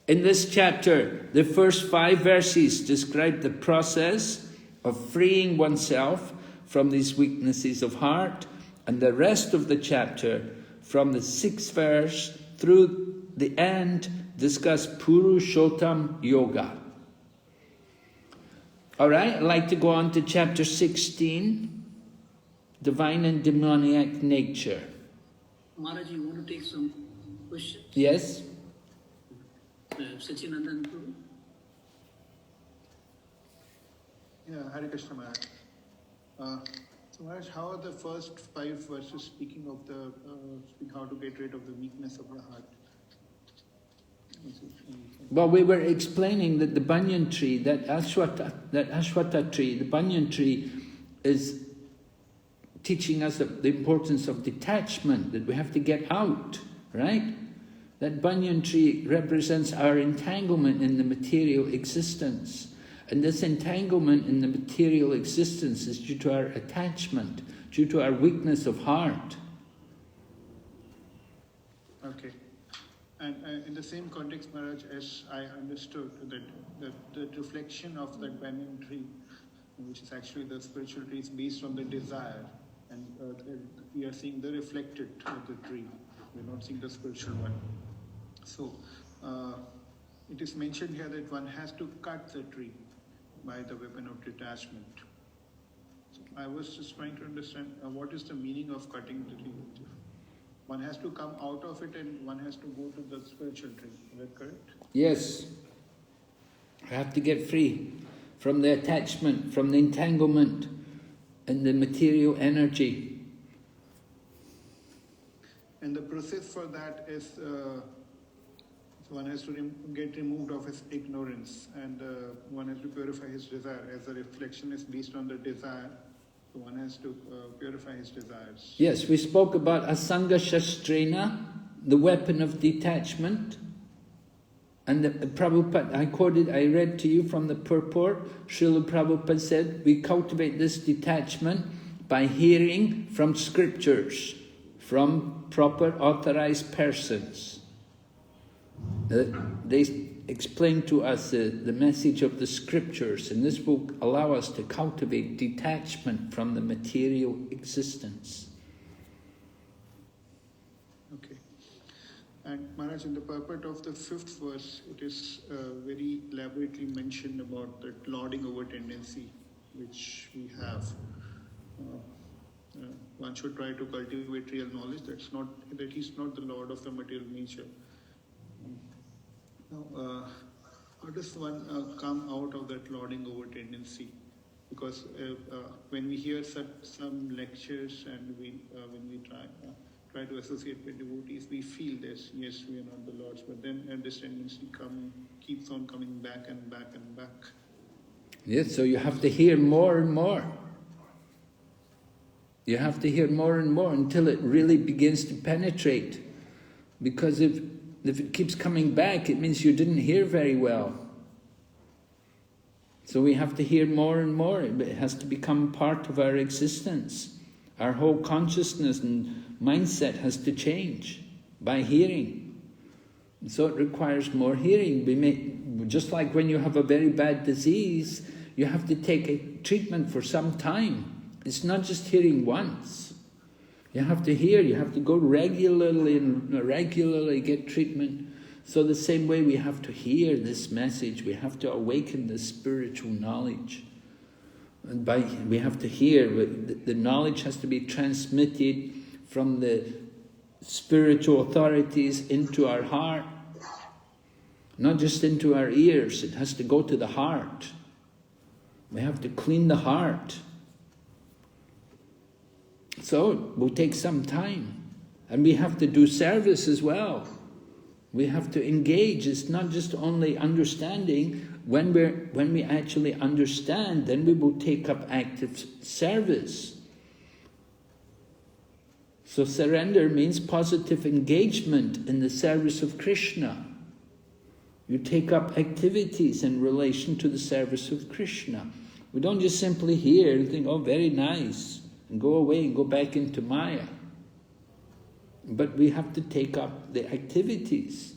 In this chapter, the first 5 verses describe the process of freeing oneself from these weaknesses of heart, and the rest of the chapter, from the 6th verse through the end, discuss Purushottam Yoga. Alright, I'd like to go on to chapter 16, Divine and Demoniac Nature. Maharaj, you want to take some questions? Yes? Sachinandan Guru? Yeah, Hare Krishna Maharaj. So Maharaj, how are the first 5 verses speaking of the how to get rid of the weakness of the heart? Well, we were explaining that the banyan tree, that ashwata tree, the banyan tree is teaching us the importance of detachment, that we have to get out, right? That banyan tree represents our entanglement in the material existence. And this entanglement in the material existence is due to our attachment, due to our weakness of heart. Okay. And in the same context, Maharaj, as I understood, that the reflection of that banyan tree, which is actually the spiritual tree, is based on the desire. And we are seeing the reflected of the tree. We're not seeing the spiritual one. So, it is mentioned here that one has to cut the tree by the weapon of detachment. So I was just trying to understand what is the meaning of cutting the tree. One has to come out of it and one has to go to the spiritual tree. Is that correct? Yes. I have to get free from the attachment, from the entanglement and the material energy. And the process for that is one has to get removed of his ignorance, and one has to purify his desire. As the reflection is based on the desire, so one has to purify his desires. Yes, we spoke about Asanga Shastrena, the weapon of detachment. And the Prabhupada, I read to you from the purport, Srila Prabhupada said, we cultivate this detachment by hearing from scriptures, from proper authorized persons. They explain to us the message of the scriptures, and this will allow us to cultivate detachment from the material existence. Okay. And Maharaj, in the purport of the 5th verse, it is very elaborately mentioned about that lording over tendency which we have. One should try to cultivate real knowledge that he's not the lord of the material nature. Now, how does one come out of that lording over tendency? Because when we hear some lectures and when we try to associate with devotees, we feel this, yes, we are not the lords, but then this tendency keeps on coming back and back and back. Yes, so you have to hear more and more. You have to hear more and more until it really begins to penetrate. Because if it keeps coming back, it means you didn't hear very well. So we have to hear more and more. It has to become part of our existence. Our whole consciousness and mindset has to change by hearing. So it requires more hearing. Just like when you have a very bad disease, you have to take a treatment for some time. It's not just hearing once. You have to hear, you have to go regularly and regularly get treatment. So the same way we have to hear this message, we have to awaken the spiritual knowledge. And we have to hear, the knowledge has to be transmitted from the spiritual authorities into our heart. Not just into our ears, it has to go to the heart. We have to clean the heart. So it will take some time. And we have to do service as well. We have to engage. It's not just only understanding. When we actually understand, then we will take up active service. So surrender means positive engagement in the service of Krishna. You take up activities in relation to the service of Krishna. We don't just simply hear and think, oh, very nice, and go away and go back into Maya. But we have to take up the activities.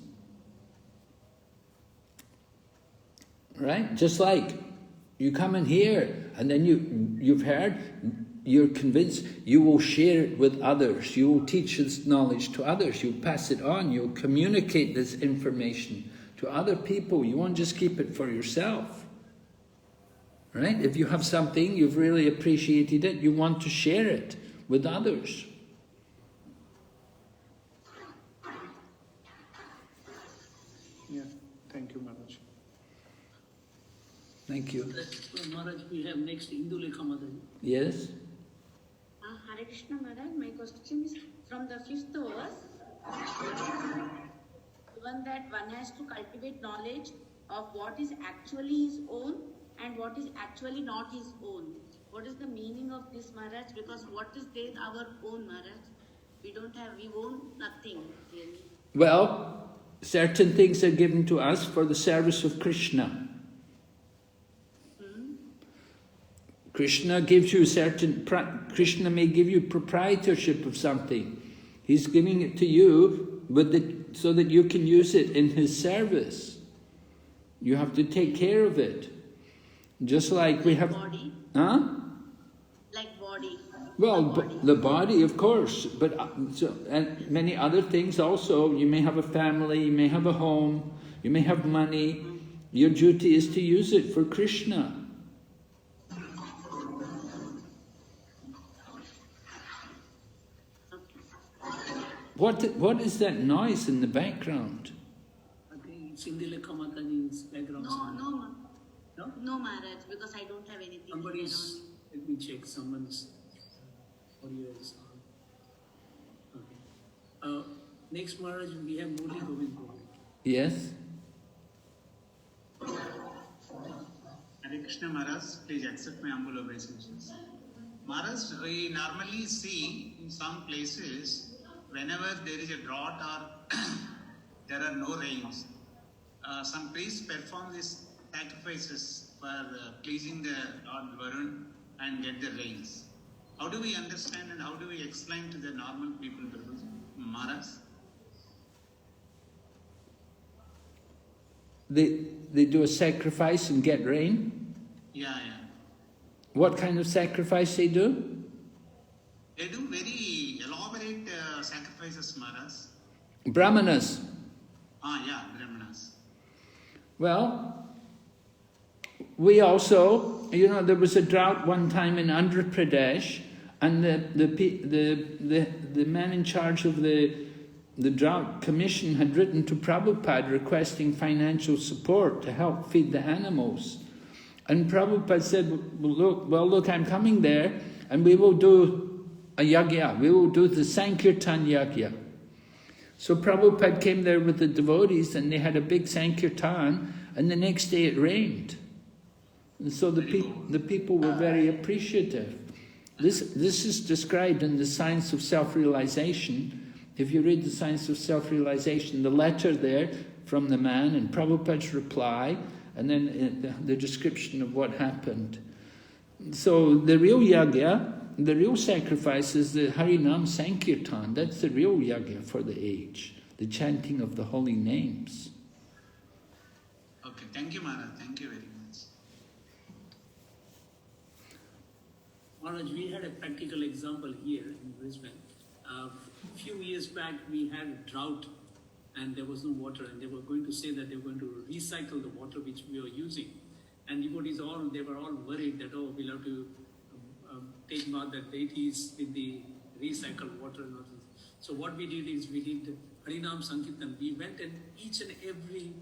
Right? Just like you come in here and then you've heard, you're convinced, you will share it with others. You will teach this knowledge to others. You'll pass it on. You'll communicate this information to other people. You won't just keep it for yourself. Right? If you have something, you've really appreciated it, you want to share it with others. Yeah, thank you, Maharaj. Thank you. Maharaj, we have next Indulekha Mataji. Yes? Hare Krishna Maharaj, my question is from the 5th verse. Given that one has to cultivate knowledge of what is actually his own and what is actually not his own. What is the meaning of this, Maharaj? Because what is there our own, Maharaj? We own nothing, really. Well, certain things are given to us for the service of Krishna. Krishna gives you Krishna may give you proprietorship of something. He's giving it to you so that you can use it in his service. You have to take care of it. Just like we have... Body? Huh? Like body. Well, body. The body, of course, but and many other things also. You may have a family, you may have a home, you may have money. Your duty is to use it for Krishna. What is that noise in the background? I think it's Indulekha Mataji's background. No, Maharaj, because I don't have anything. Somebody's, let me check, someone's audio is on. Okay. Next, Maharaj, we have Murli Govind. Yes? Hare Krishna Maharaj, please accept my humble obeisances. Maharaj, we normally see in some places, whenever there is a drought or there are no rains, some priests perform these sacrifices for pleasing the Lord Varun and get the rains. How do we understand and how do we explain to the normal people, Maharaj? They do a sacrifice and get rain? Yeah. What kind of sacrifice they do? They do very elaborate sacrifices, Maharaj. Brahmanas. Brahmanas. Well, we also, there was a drought one time in Andhra Pradesh, and the man in charge of the drought commission had written to Prabhupada requesting financial support to help feed the animals. And Prabhupada said, well, look, I'm coming there, and we will do a yagya. We will do the Sankirtan yagya. So Prabhupada came there with the devotees, and they had a big Sankirtan, and the next day it rained. And so the people were very appreciative. This is described in the Science of Self-Realization. If you read the Science of Self-Realization, the letter there from the man and Prabhupada's reply, and then the description of what happened. So the real yagya, the real sacrifice is the Harinam Sankirtan. That's the real yagya for the age, the chanting of the holy names. Okay, thank you, Maharaj. Thank you very much. Maharaj, we had a practical example here in Brisbane. A few years back, we had a drought and there was no water, and they were going to say that they were going to recycle the water which we were using. And devotees they were all worried that, we'll have to take bath the deities with the recycled water. So what we did is we did Harinam Sankirtan. We went in each and every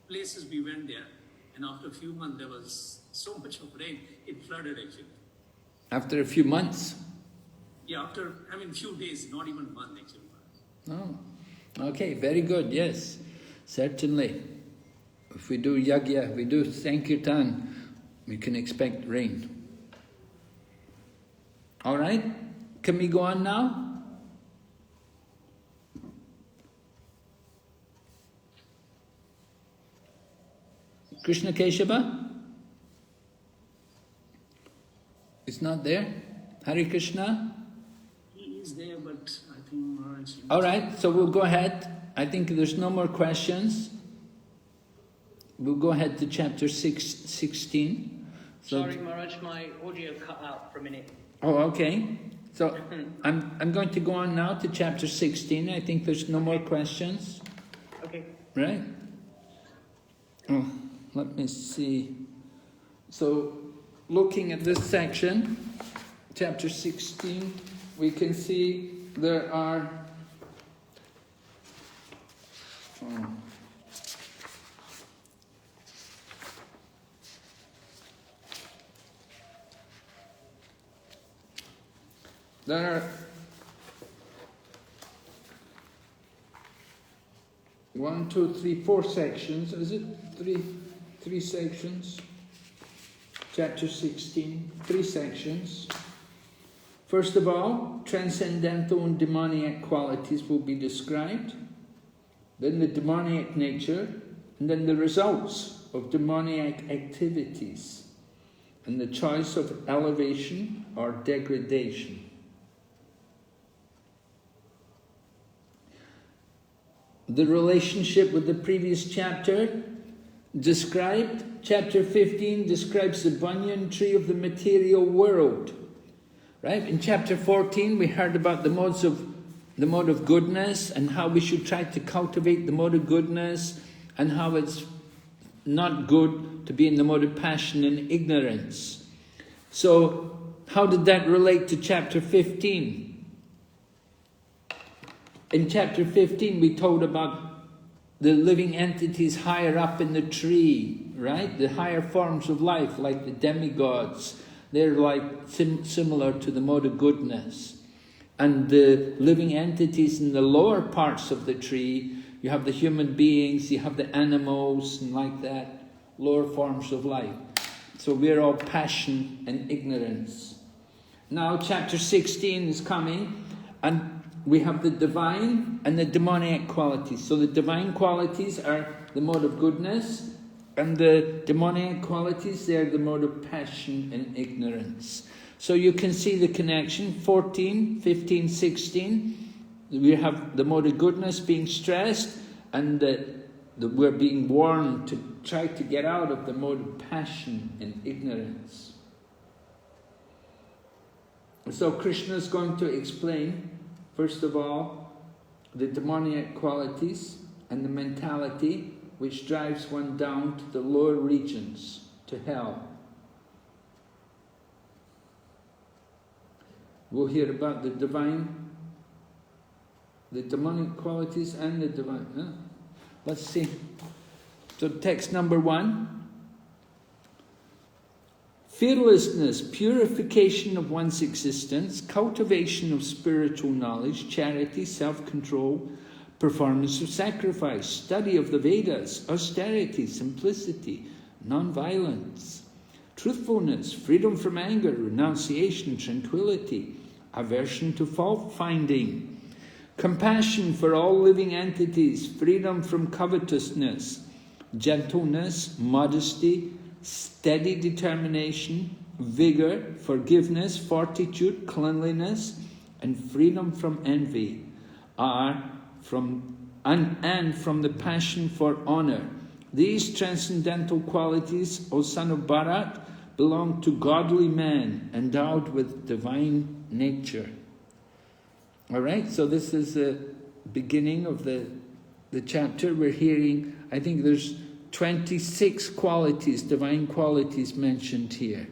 places we went there. And after a few months, there was so much of rain, it flooded actually. After a few months? Yeah, few days, not even a month actually. Oh, okay, very good, yes, certainly. If we do yagya, we do Sankirtan, we can expect rain. All right, can we go on now? Krishna Keshava? It's not there? Hare Krishna? He is there, but I think Maharaj... All right, so we'll go ahead. I think there's no more questions. We'll go ahead to chapter 16. So, sorry, Maharaj, my audio cut out for a minute. Oh, okay. So I'm going to go on now to chapter 16. I think there's no more questions. Okay. Right? Oh, let me see. So looking at this section, chapter 16, we can see there are there are 1, 2, 3, 4 sections. Is it three sections? Chapter 16, 3 sections. First of all, transcendental and demoniac qualities will be described. Then the demoniac nature, and then the results of demoniac activities, and the choice of elevation or degradation. The relationship with the previous chapter described. Chapter 15 describes the banyan tree of the material world. Right? In chapter 14 we heard about the mode of goodness and how we should try to cultivate the mode of goodness, and how it's not good to be in the mode of passion and ignorance. So how did that relate to chapter 15? In chapter 15 we told about the living entities higher up in the tree, right? The higher forms of life, like the demigods. They're like similar to the mode of goodness. And the living entities in the lower parts of the tree, you have the human beings, you have the animals, and like that, lower forms of life. So we're all passion and ignorance. Now chapter 16 is coming, and we have the divine and the demoniac qualities. So the divine qualities are the mode of goodness, and the demoniac qualities, they are the mode of passion and ignorance. So you can see the connection. 14, 15, 16, we have the mode of goodness being stressed, and we're being warned to try to get out of the mode of passion and ignorance. So Krishna is going to explain, first of all, the demoniac qualities and the mentality which drives one down to the lower regions, to hell. We'll hear about the divine, the demonic qualities and the divine. Let's see. So text number 1. Fearlessness, purification of one's existence, cultivation of spiritual knowledge, charity, self-control, performance of sacrifice, study of the Vedas, austerity, simplicity, non-violence, truthfulness, freedom from anger, renunciation, tranquility, aversion to fault-finding, compassion for all living entities, freedom from covetousness, gentleness, modesty, steady determination, vigor, forgiveness, fortitude, cleanliness, and freedom from envy are from the passion for honor. These transcendental qualities, O son of Bharat, belong to godly men endowed with divine nature. All right, so this is the beginning of the chapter. We're hearing, I think there's 26 qualities, divine qualities mentioned here.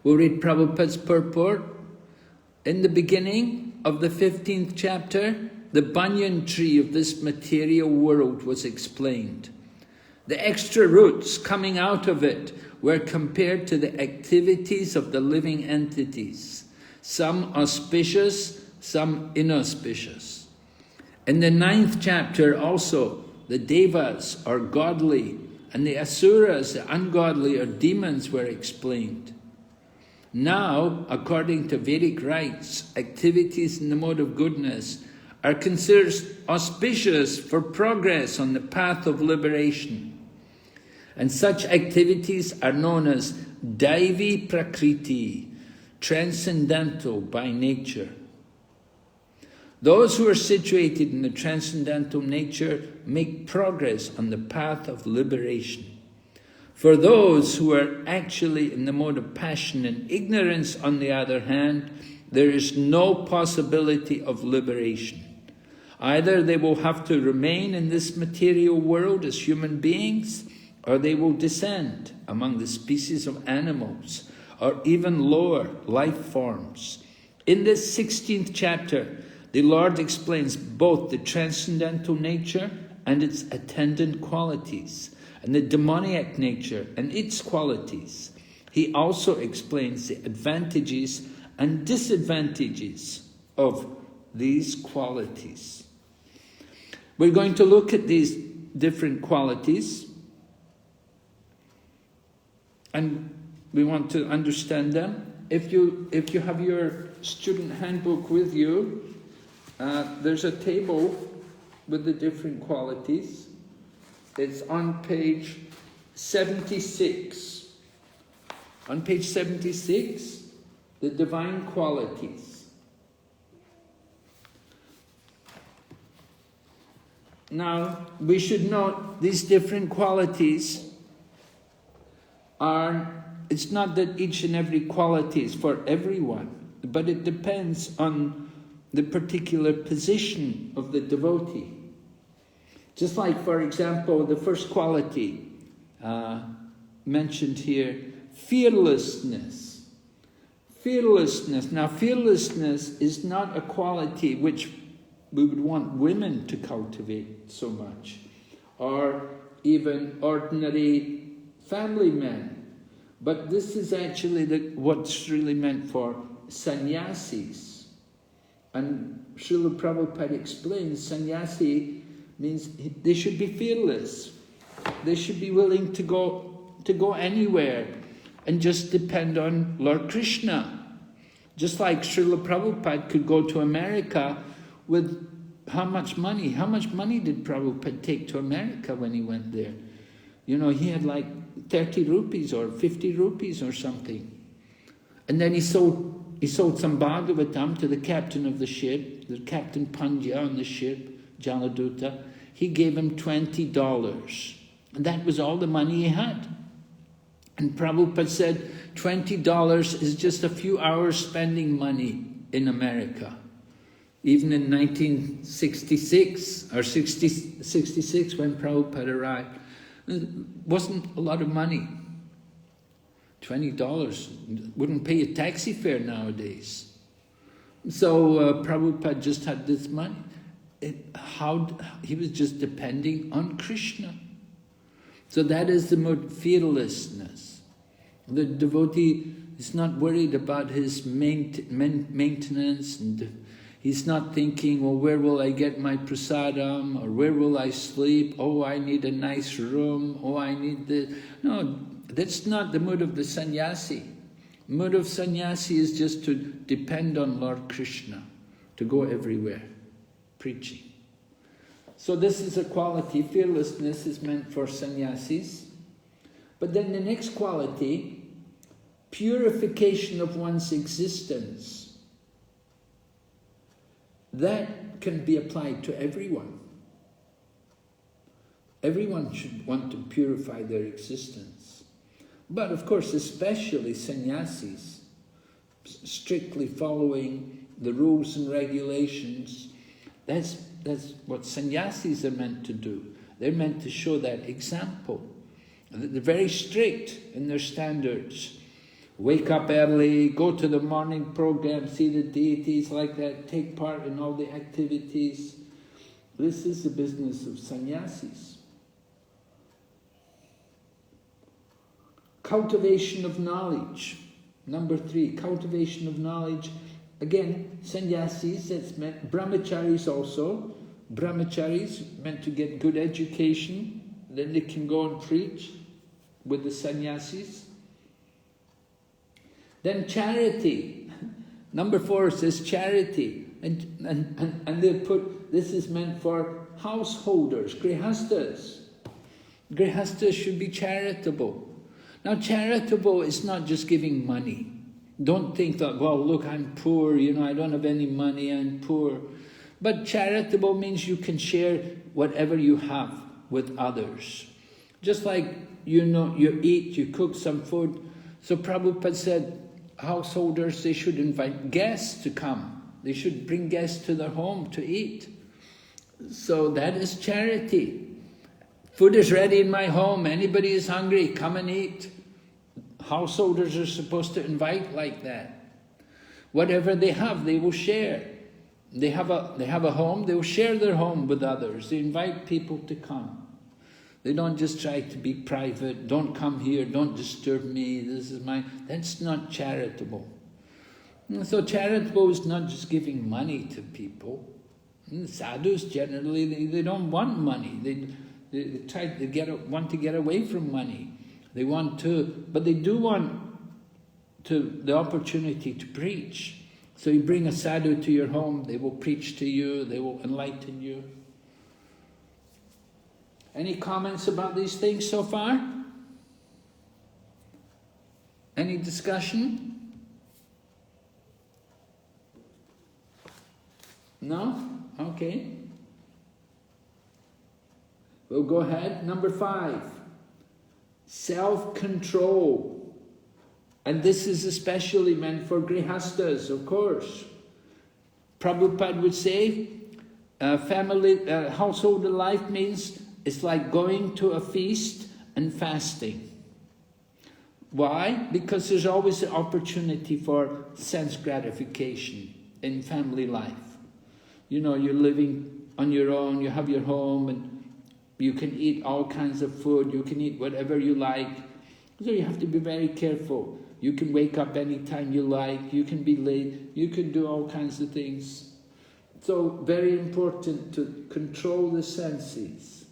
We'll read Prabhupada's purport. In the beginning of the 15th chapter, the banyan tree of this material world was explained. The extra roots coming out of it were compared to the activities of the living entities, some auspicious, some inauspicious. In the 9th chapter also, the devas are godly, and the asuras, the ungodly, or demons, were explained. Now, according to Vedic rites, activities in the mode of goodness are considered auspicious for progress on the path of liberation. And such activities are known as Daivi Prakriti, transcendental by nature. Those who are situated in the transcendental nature make progress on the path of liberation. For those who are actually in the mode of passion and ignorance, on the other hand, there is no possibility of liberation. Either they will have to remain in this material world as human beings, or they will descend among the species of animals, or even lower life forms. In this 16th chapter, the Lord explains both the transcendental nature and its attendant qualities, and the demoniac nature and its qualities. He also explains the advantages and disadvantages of these qualities. We're going to look at these different qualities, and we want to understand them. If you have your student handbook with you, there's a table with the different qualities. It's on page 76. On page 76, the divine qualities. Now, we should note these different qualities it's not that each and every quality is for everyone, but it depends on the particular position of the devotee. Just like, for example, the first quality mentioned here, fearlessness. Fearlessness. Now, fearlessness is not a quality which we would want women to cultivate so much, or even ordinary family men. But this is actually what's really meant for sannyasis. And Srila Prabhupada explains sannyasi means they should be fearless. They should be willing to go anywhere and just depend on Lord Krishna. Just like Srila Prabhupada could go to America with how much money? How much money did Prabhupada take to America when he went there? You know, he had like 30 rupees or 50 rupees or something. And then he sold some Bhagavatam to the captain of the ship, the Captain Pandya on the ship, Jaladuta. He gave him $20. And that was all the money he had. And Prabhupada said, $20 is just a few hours spending money in America. Even in 1966 or 66 when Prabhupada arrived, it wasn't a lot of money. $20 wouldn't pay a taxi fare nowadays. So Prabhupada just had this money. He was just depending on Krishna. So that is the mode fearlessness. The devotee is not worried about his maintenance, and he's not thinking, well, where will I get my prasadam, or where will I sleep? Oh, I need a nice room. Oh, I need this. No, that's not the mood of the sannyasi. The mood of sannyasi is just to depend on Lord Krishna, to go everywhere, preaching. So this is a quality. Fearlessness is meant for sannyasis. But then the next quality, purification of one's existence. That can be applied to everyone. Everyone should want to purify their existence. But of course, especially sannyasis, strictly following the rules and regulations. That's what sannyasis are meant to do. They're meant to show that example. They're very strict in their standards. Wake up early, go to the morning program, see the deities like that, take part in all the activities. This is the business of sannyasis. Cultivation of knowledge. Number 3, cultivation of knowledge. Again, sannyasis, that's meant, brahmacharis also. Brahmacharis meant to get good education, then they can go and preach with the sannyasis. Then charity. Number 4 says charity. And they put, this is meant for householders, grihastas. Grihastas should be charitable. Now, charitable is not just giving money. Don't think that, well, look, I'm poor, I don't have any money, I'm poor. But charitable means you can share whatever you have with others. Just like, you eat, you cook some food. So Prabhupada said, householders, they should invite guests to come. They should bring guests to their home to eat. So that is charity. Food is ready in my home. Anybody is hungry, come and eat. Householders are supposed to invite like that. Whatever they have, they will share. They have a home, they will share their home with others. They invite people to come. They don't just try to be private. Don't come here, don't disturb me, that's not charitable. And so charitable is not just giving money to people. And sadhus generally, they don't want money. They want to get away from money. They want to, but they do want the opportunity to preach. So you bring a sadhu to your home, they will preach to you, they will enlighten you. Any comments about these things so far? Any discussion? No? Okay. We'll go ahead. Number 5. Self-control. And this is especially meant for grihastas, of course. Prabhupada would say, household life means it's like going to a feast and fasting. Why? Because there's always an opportunity for sense gratification in family life. You're living on your own, you have your home, and you can eat all kinds of food, you can eat whatever you like. So you have to be very careful. You can wake up anytime you like, you can be late, you can do all kinds of things. So very important to control the senses.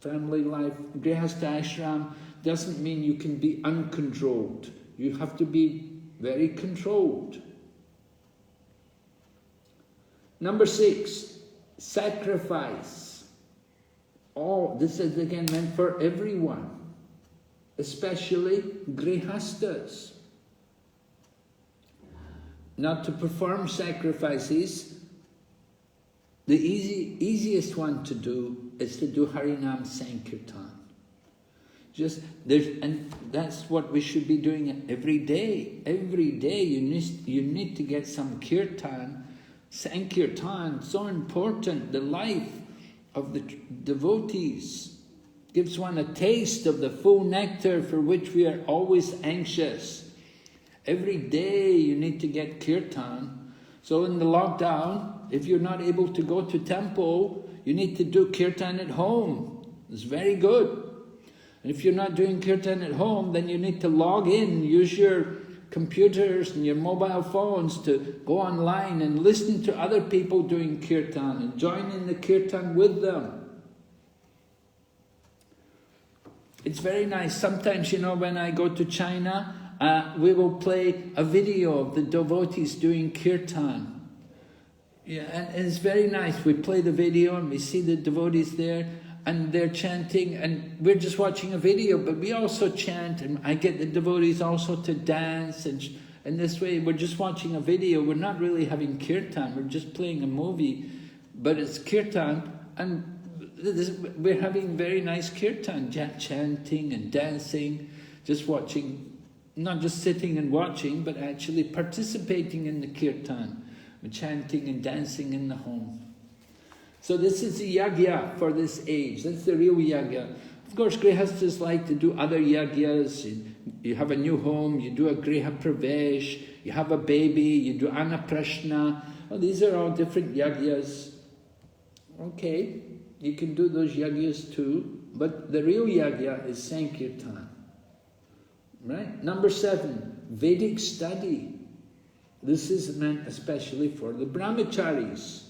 Family life, Grihastha ashram doesn't mean you can be uncontrolled. You have to be very controlled. Number 6, sacrifice. This is again meant for everyone, especially grihastas. Now, to perform sacrifices, the easiest one to do is to do Harinam Sankirtan. And that's what we should be doing every day. Every day you need to get some kirtan, Sankirtan, so important. The life of the devotees gives one a taste of the full nectar for which we are always anxious. Every day you need to get kirtan. So in the lockdown, if you're not able to go to temple, you need to do kirtan at home. It's very good. And if you're not doing kirtan at home, then you need to log in, use your computers and your mobile phones to go online and listen to other people doing kirtan and join in the kirtan with them. It's very nice. Sometimes, when I go to China, we will play a video of the devotees doing kirtan. Yeah, and it's very nice. We play the video and we see the devotees there and they're chanting, and we're just watching a video, but we also chant, and I get the devotees also to dance, and this way we're just watching a video. We're not really having kirtan, we're just playing a movie, but it's kirtan, and we're having very nice kirtan, chanting and dancing, just watching, not just sitting and watching, but actually participating in the kirtan, chanting and dancing in the home. So this is the yagya for this age. That's the real yagya. Of course, grihastas like to do other yagyas. You have a new home, you do a griha pravesh, you have a baby, you do anaprashna. Well, these are all different yagyas. Okay, you can do those yagyas too, but the real yagya is Sankirtan. Right? Number 7, Vedic study. This is meant especially for the brahmacharis.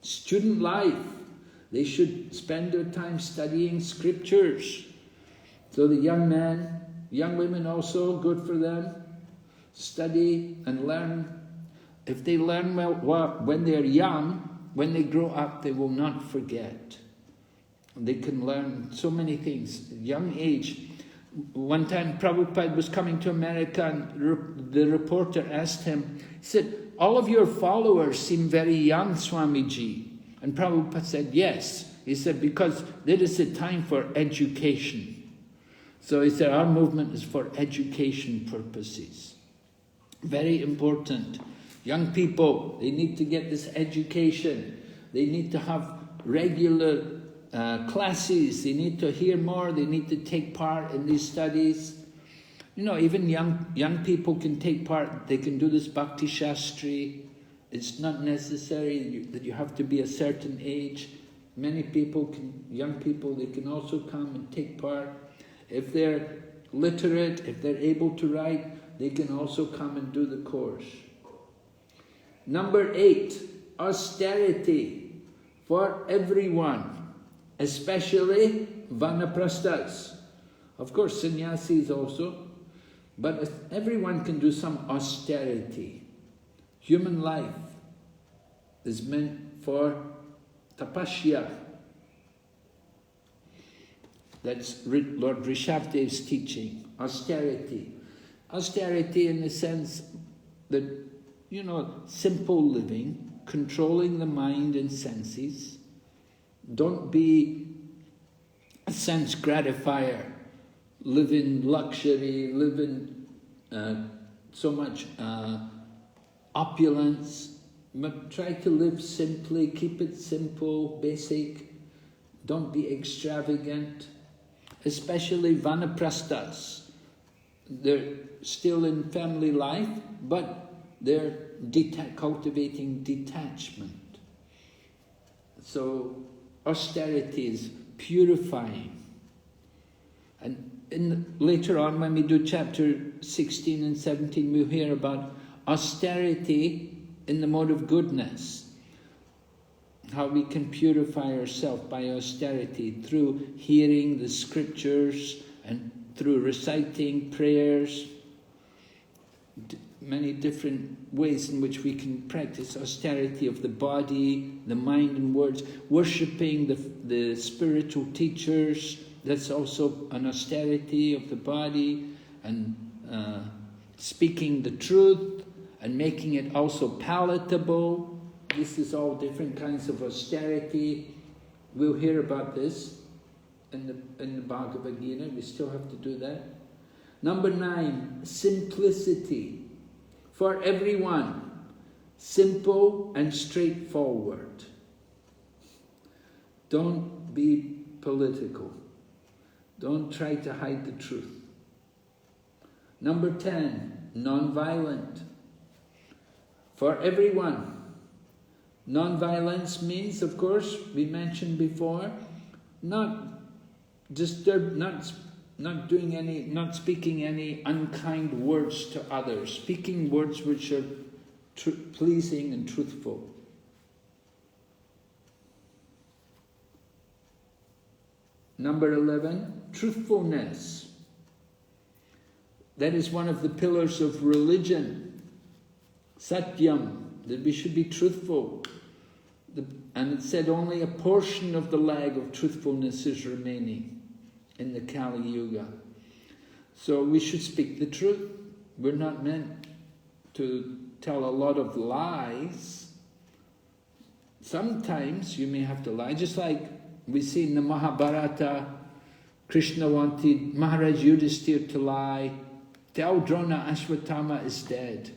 Student life, they should spend their time studying scriptures. So the young men, young women also, good for them, study and learn. If they learn well when they're young, when they grow up, they will not forget. They can learn so many things. Young age. One time Prabhupada was coming to America and the reporter asked him, he said, all of your followers seem very young, Swamiji. And Prabhupada said, yes. He said, because there is a time for education. So he said, our movement is for education purposes. Very important. Young people, they need to get this education. They need to have regular classes. They need to hear more. They need to take part in these studies. You know, even young people can take part. They can do this Bhakti Sastri. It's not necessary that you have to be a certain age. Many people young people, they can also come and take part. If they're literate, if they're able to write, they can also come and do the course. Number 8, austerity for everyone, especially vanaprasthas. Of course, sannyasis also, but everyone can do some austerity. Human life is meant for tapasya. That's Lord Rishabhadev's teaching, austerity. Austerity in the sense that, you know, simple living, controlling the mind and senses. Don't be a sense gratifier, live in luxury, live in so much opulence, but try to live simply, keep it simple, basic. Don't be extravagant. Especially vanaprasthas. They're still in family life, but they're cultivating detachment. So austerity is purifying. And later on, when we do chapter 16 and 17, we'll hear about austerity in the mode of goodness. How we can purify ourselves by austerity through hearing the scriptures and through reciting prayers. Many different ways in which we can practice austerity of the body, the mind and words. Worshipping the spiritual teachers, that's also an austerity of the body. And speaking the truth and making it also palatable. This is all different kinds of austerity. We'll hear about this in the Bhagavad Gita. We still have to do that. Number 9, simplicity. For everyone, simple and straightforward. Don't be political. Don't try to hide the truth. Number 10, non-violent. For everyone. Non-violence means, of course, we mentioned before, not speaking any unkind words to others, speaking words which are pleasing and truthful. Number 11, truthfulness. That is one of the pillars of religion. Satyam, that we should be truthful. And it said only a portion of the lag of truthfulness is remaining in the Kali Yuga. So we should speak the truth. We're not meant to tell a lot of lies. Sometimes you may have to lie, just like we see in the Mahabharata, Krishna wanted Maharaj Yudhisthira to lie. Tell Drona Ashwatthama is dead.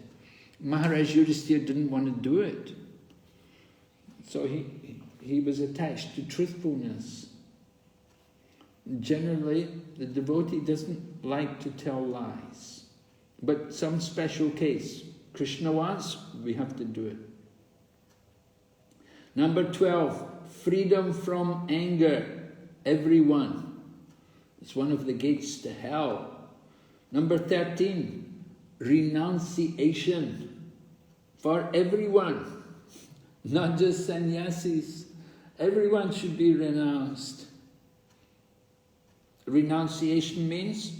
Maharaj Yudhisthira didn't want to do it. So he was attached to truthfulness. Generally, the devotee doesn't like to tell lies. But some special case, Krishna wants, we have to do it. Number 12, freedom from anger, everyone. It's one of the gates to hell. Number 13, renunciation for everyone. Not just sannyasis. Everyone should be renounced. Renunciation means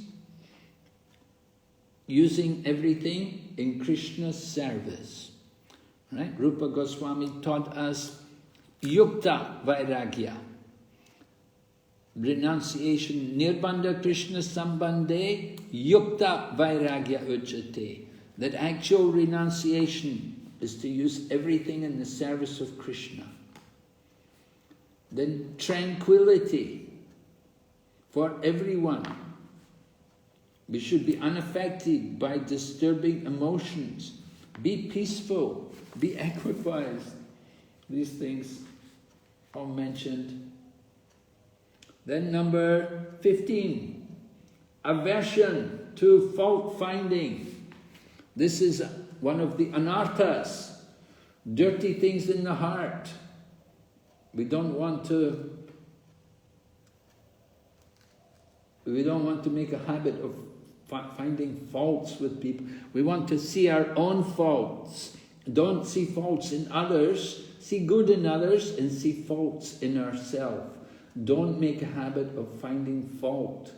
using everything in Krishna's service. Right? Rupa Goswami taught us yukta vairagya. renunciation, nirbandha Krishna sambandhe yukta vairagya uchate. That actual renunciation is to use everything in the service of Krishna. Then tranquility for everyone. We should be unaffected by disturbing emotions. Be peaceful, be equipoised. These things are mentioned. Then number 15, aversion to fault finding. This is one of the anarthas, dirty things in the heart. We don't want to make a habit of finding faults with people. We want to see our own faults. Don't see faults in others. See good in others and see faults in ourselves. Don't make a habit of finding fault.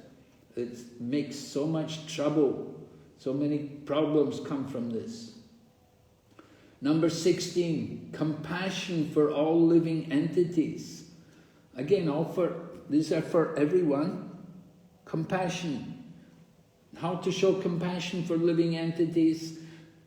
It makes so much trouble. So many problems come from this. Number 16, compassion for all living entities. Again, these are for everyone. Compassion. How to show compassion for living entities?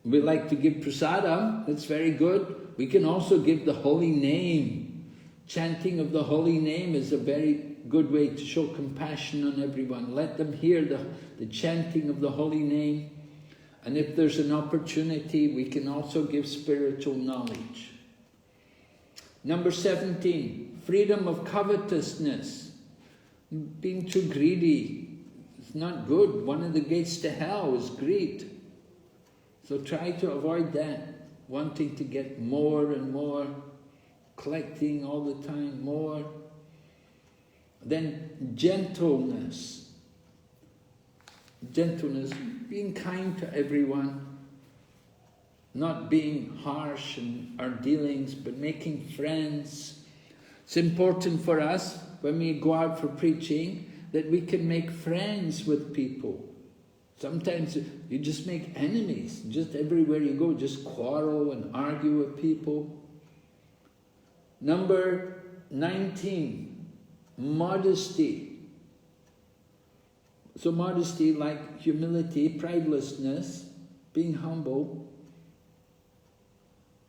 We like to give prasadam, that's very good. We can also give the holy name. Chanting of the holy name is a very good way to show compassion on everyone. Let them hear the chanting of the holy name. And if there's an opportunity, we can also give spiritual knowledge. Number 17, freedom of covetousness. Being too greedy is not good. One of the gates to hell is greed. So try to avoid that. Wanting to get more and more, collecting all the time more. Then gentleness. Gentleness, being kind to everyone, not being harsh in our dealings, but making friends. It's important for us, when we go out for preaching, that we can make friends with people. Sometimes you just make enemies. Just everywhere you go, just quarrel and argue with people. Number 19, modesty. So modesty, like humility, pridelessness, being humble.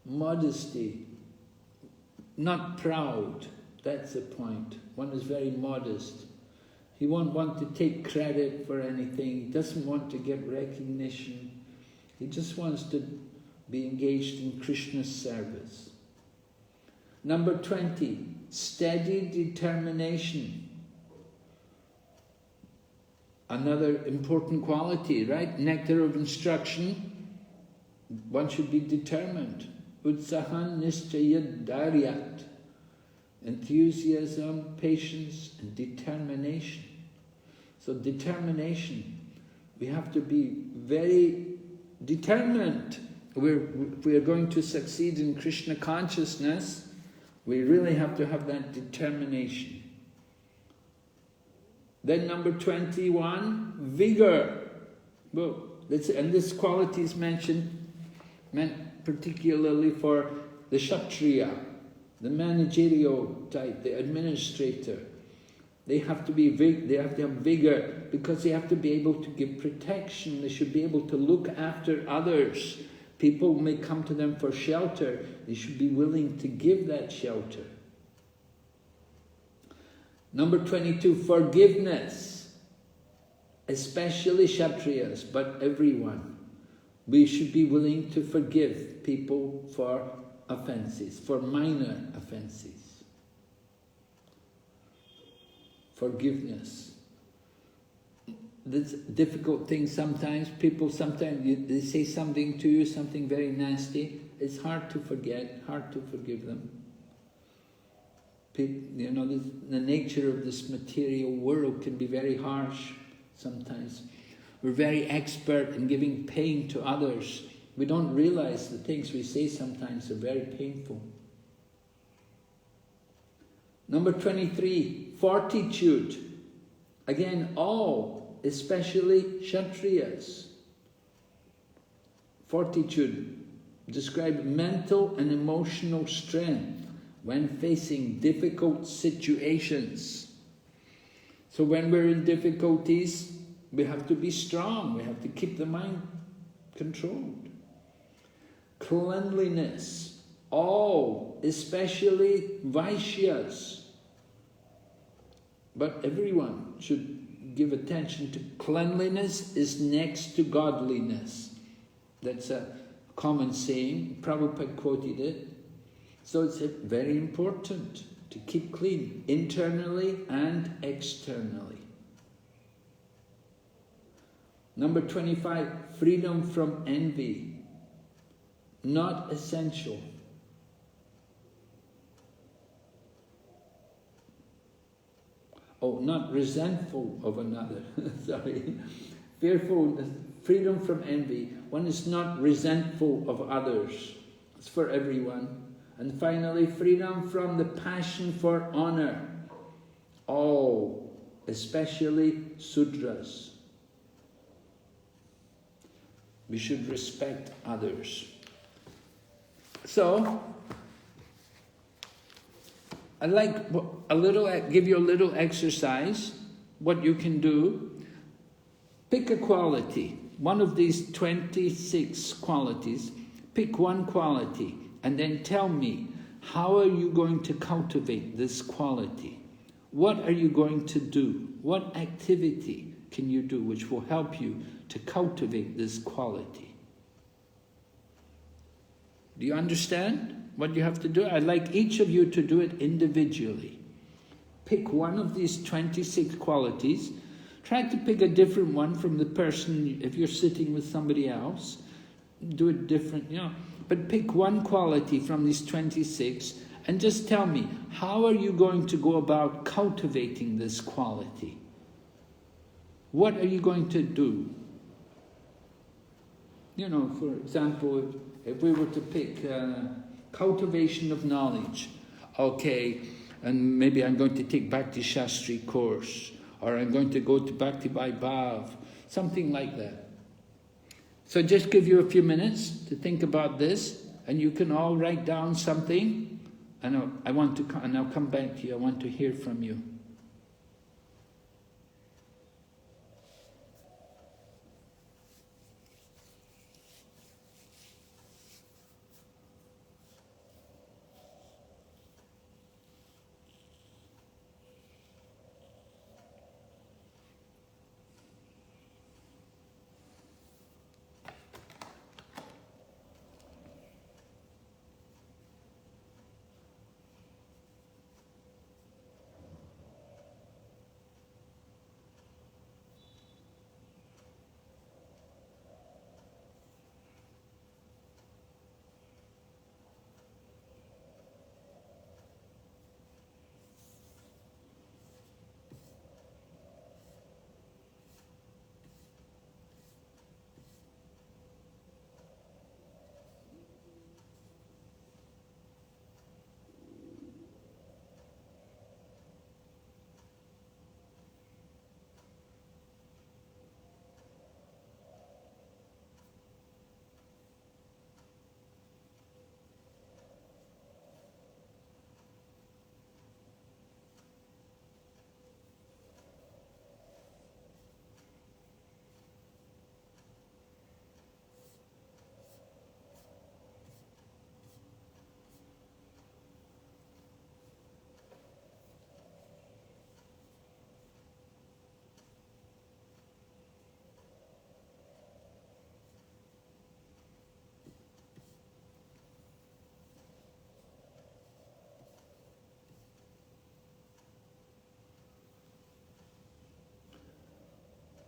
Modesty, not proud. That's the point. One is very modest. He won't want to take credit for anything. He doesn't want to get recognition. He just wants to be engaged in Krishna's service. Number 20, steady determination. Another important quality, right? Nectar of instruction. One should be determined. Utsahan nischaya daryat. Enthusiasm, patience, and determination. So determination, we have to be very determined. If we are going to succeed in Krishna consciousness, we really have to have that determination. Then number 21, vigor. Well, and this quality is meant particularly for the Kshatriya, the managerial type, the administrator. They have to have vigor because they have to be able to give protection. They should be able to look after others. People may come to them for shelter. They should be willing to give that shelter. Number 22, forgiveness. Especially Kshatriyas, but everyone. We should be willing to forgive people for offenses, for minor offenses. Forgiveness. This difficult thing sometimes. People they say something to you, something very nasty. It's hard to forget, hard to forgive them. You know, the nature of this material world can be very harsh sometimes. We're very expert in giving pain to others. We don't realize the things we say sometimes are very painful. Number 23, fortitude. Again, all, especially Kshatriyas. Fortitude describes mental and emotional strength when facing difficult situations. So when we're in difficulties, we have to be strong. We have to keep the mind controlled. Cleanliness. All, especially Vaishyas. But everyone should give attention to cleanliness is next to godliness. That's a common saying. Prabhupada quoted it. So it's very important to keep clean, internally and externally. Number 25, freedom from envy. Not essential. Oh, not resentful of another. Sorry. Freedom from envy. One is not resentful of others. It's for everyone. And finally, freedom from the passion for honor. All, especially Sudras. We should respect others. So, I'd like give you a little exercise, what you can do. Pick a quality, one of these 26 qualities, pick one quality, and then tell me, how are you going to cultivate this quality? What are you going to do? What activity can you do which will help you to cultivate this quality? Do you understand what you have to do? I'd like each of you to do it individually. Pick one of these 26 qualities. Try to pick a different one from the person, if you're sitting with somebody else. Do it different, But pick one quality from these 26 and just tell me, how are you going to go about cultivating this quality? What are you going to do? For example, if we were to pick cultivation of knowledge, okay, and maybe I'm going to take Bhakti Sastri course, or I'm going to go to Bhakti Vaibhav, something like that. So just give you a few minutes to think about this, and you can all write down something, and I'll come back to you. I want to hear from you.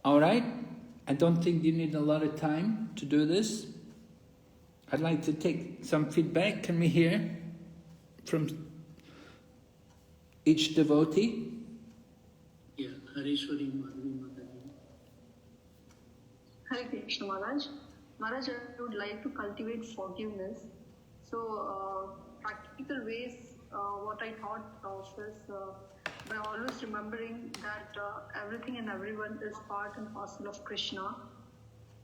All right? I don't think you need a lot of time to do this. I'd like to take some feedback. Can we hear from each devotee? Yeah, Harishwari Madhavi Mataji. Hare Krishna Maharaj. Maharaj, I would like to cultivate forgiveness. So, practical ways, what I thought of is by always remembering that everything and everyone is part and parcel of Krishna.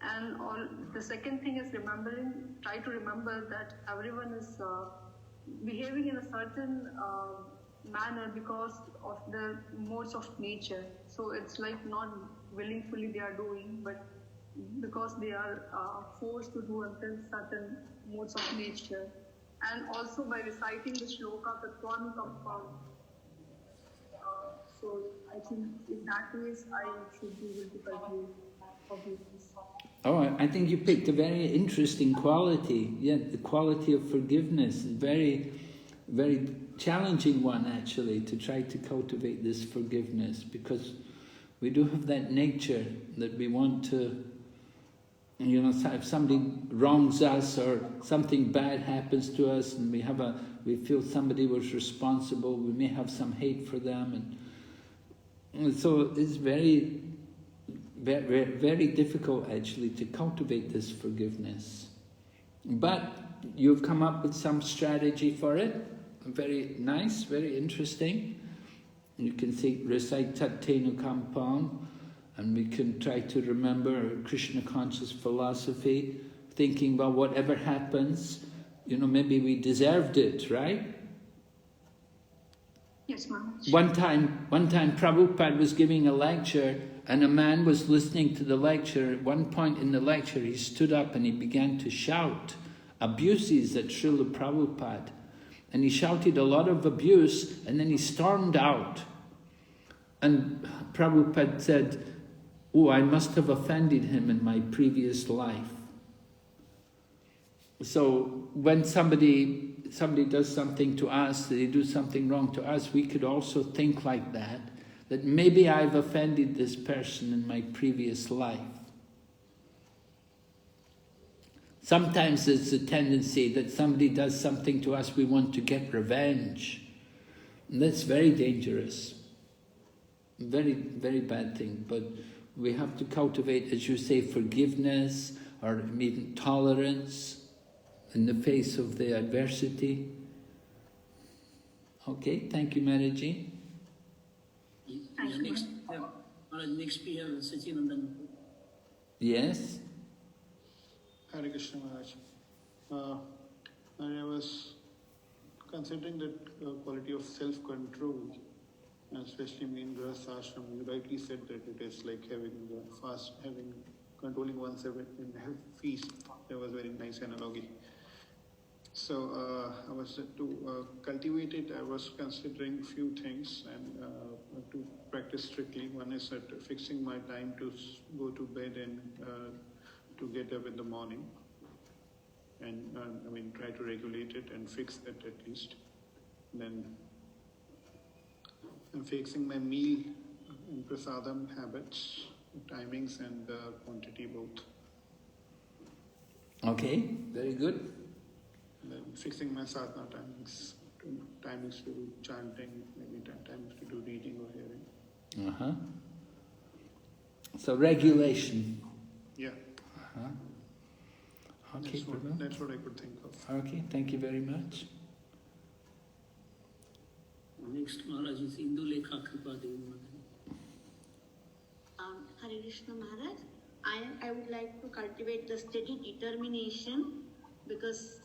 And the second thing is try to remember that everyone is behaving in a certain manner because of the modes of nature. So it's like not willingly they are doing, but because they are forced to do until certain modes of nature. And also by reciting the shloka Tattvam Kampam. So I think in that case I should be able to cultivate forgiveness. Oh, I think you picked a very interesting quality. Yeah, the quality of forgiveness. Very, very challenging one actually, to try to cultivate this forgiveness, because we do have that nature that we want to, you know, if somebody wrongs us or something bad happens to us and we feel somebody was responsible, we may have some hate for them, and so it's very, very, very difficult actually to cultivate this forgiveness. But you've come up with some strategy for it. Very nice, very interesting. You can recite Tattenu Kampang, and we can try to remember Krishna conscious philosophy, thinking about whatever happens, you know, maybe we deserved it, right? Yes, Maharaj. One time Prabhupada was giving a lecture, and a man was listening to the lecture. At one point in the lecture, he stood up and he began to shout abuses at Srila Prabhupada. And he shouted a lot of abuse, and then he stormed out. And Prabhupada said, "Oh, I must have offended him in my previous life." So when somebody does something to us, they do something wrong to us, we could also think like that maybe I've offended this person in my previous life. Sometimes it's a tendency that somebody does something to us, we want to get revenge. And that's very dangerous. Very, very bad thing. But we have to cultivate, as you say, forgiveness or even tolerance in the face of the adversity. Okay, thank you, Maharaji. Next we have Sachinandan. Yes? Hare Krishna Maharaj. I was considering that quality of self-control, especially in Grahastha ashram. You rightly said that it is like controlling oneself in a feast. That was a very nice analogy. So I was to cultivate it. I was considering a few things and to practice strictly. One is that fixing my time to go to bed and to get up in the morning, and try to regulate it and fix that at least. Then I'm fixing my meal and prasadam habits, timings and quantity both. Okay, very good. And then fixing my sadhana timings to do chanting, maybe timings to do reading or hearing. Uh-huh. So regulation. Yeah. Uh-huh. Okay, that's what I could think of. Okay, thank you very much. Next Maharaj is Indulekha Kripadevi. Hare Krishna Maharaj, I would like to cultivate the steady determination, because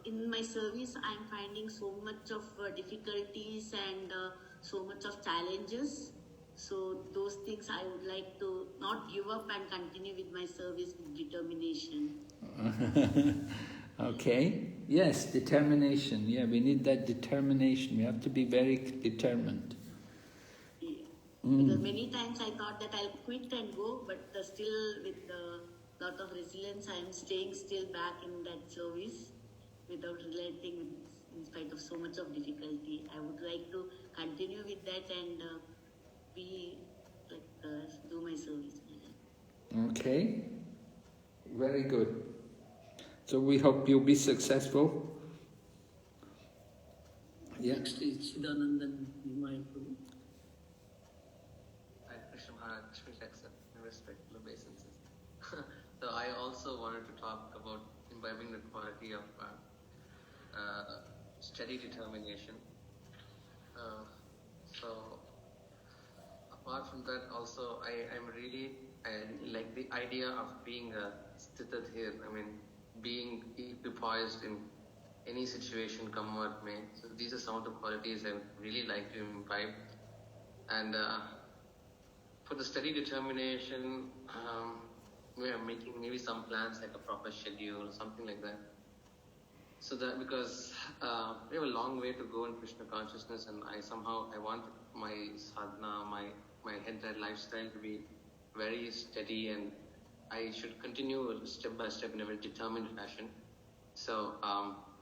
in my service I am finding so much of difficulties and so much of challenges. So those things I would like to not give up and continue with my service with determination. Okay, yes, determination. Yeah, we need that determination. We have to be very determined. Yeah. Because many times I thought that I'll quit and go, but still with a lot of resilience I am staying still back in that service without relenting in spite of so much of difficulty. I would like to continue with that and do my service. Okay, very good. So we hope you'll be successful. Yeah. Next is Chidanandan Nimai Prabhu. Hare Krishna Maharaj, please accept and respect the obeisances. So I also wanted to talk about imbibing the quality of steady determination. So apart from that, also I like the idea of being a stithit here. Being equipoised in any situation come what may. So these are some of the qualities I would really like to imbibe. And for the steady determination, we are making maybe some plans like a proper schedule or something like that. So that because we have a long way to go in Krishna consciousness, and I want my sadhana, my entire lifestyle to be very steady, and I should continue step by step in a very determined fashion. So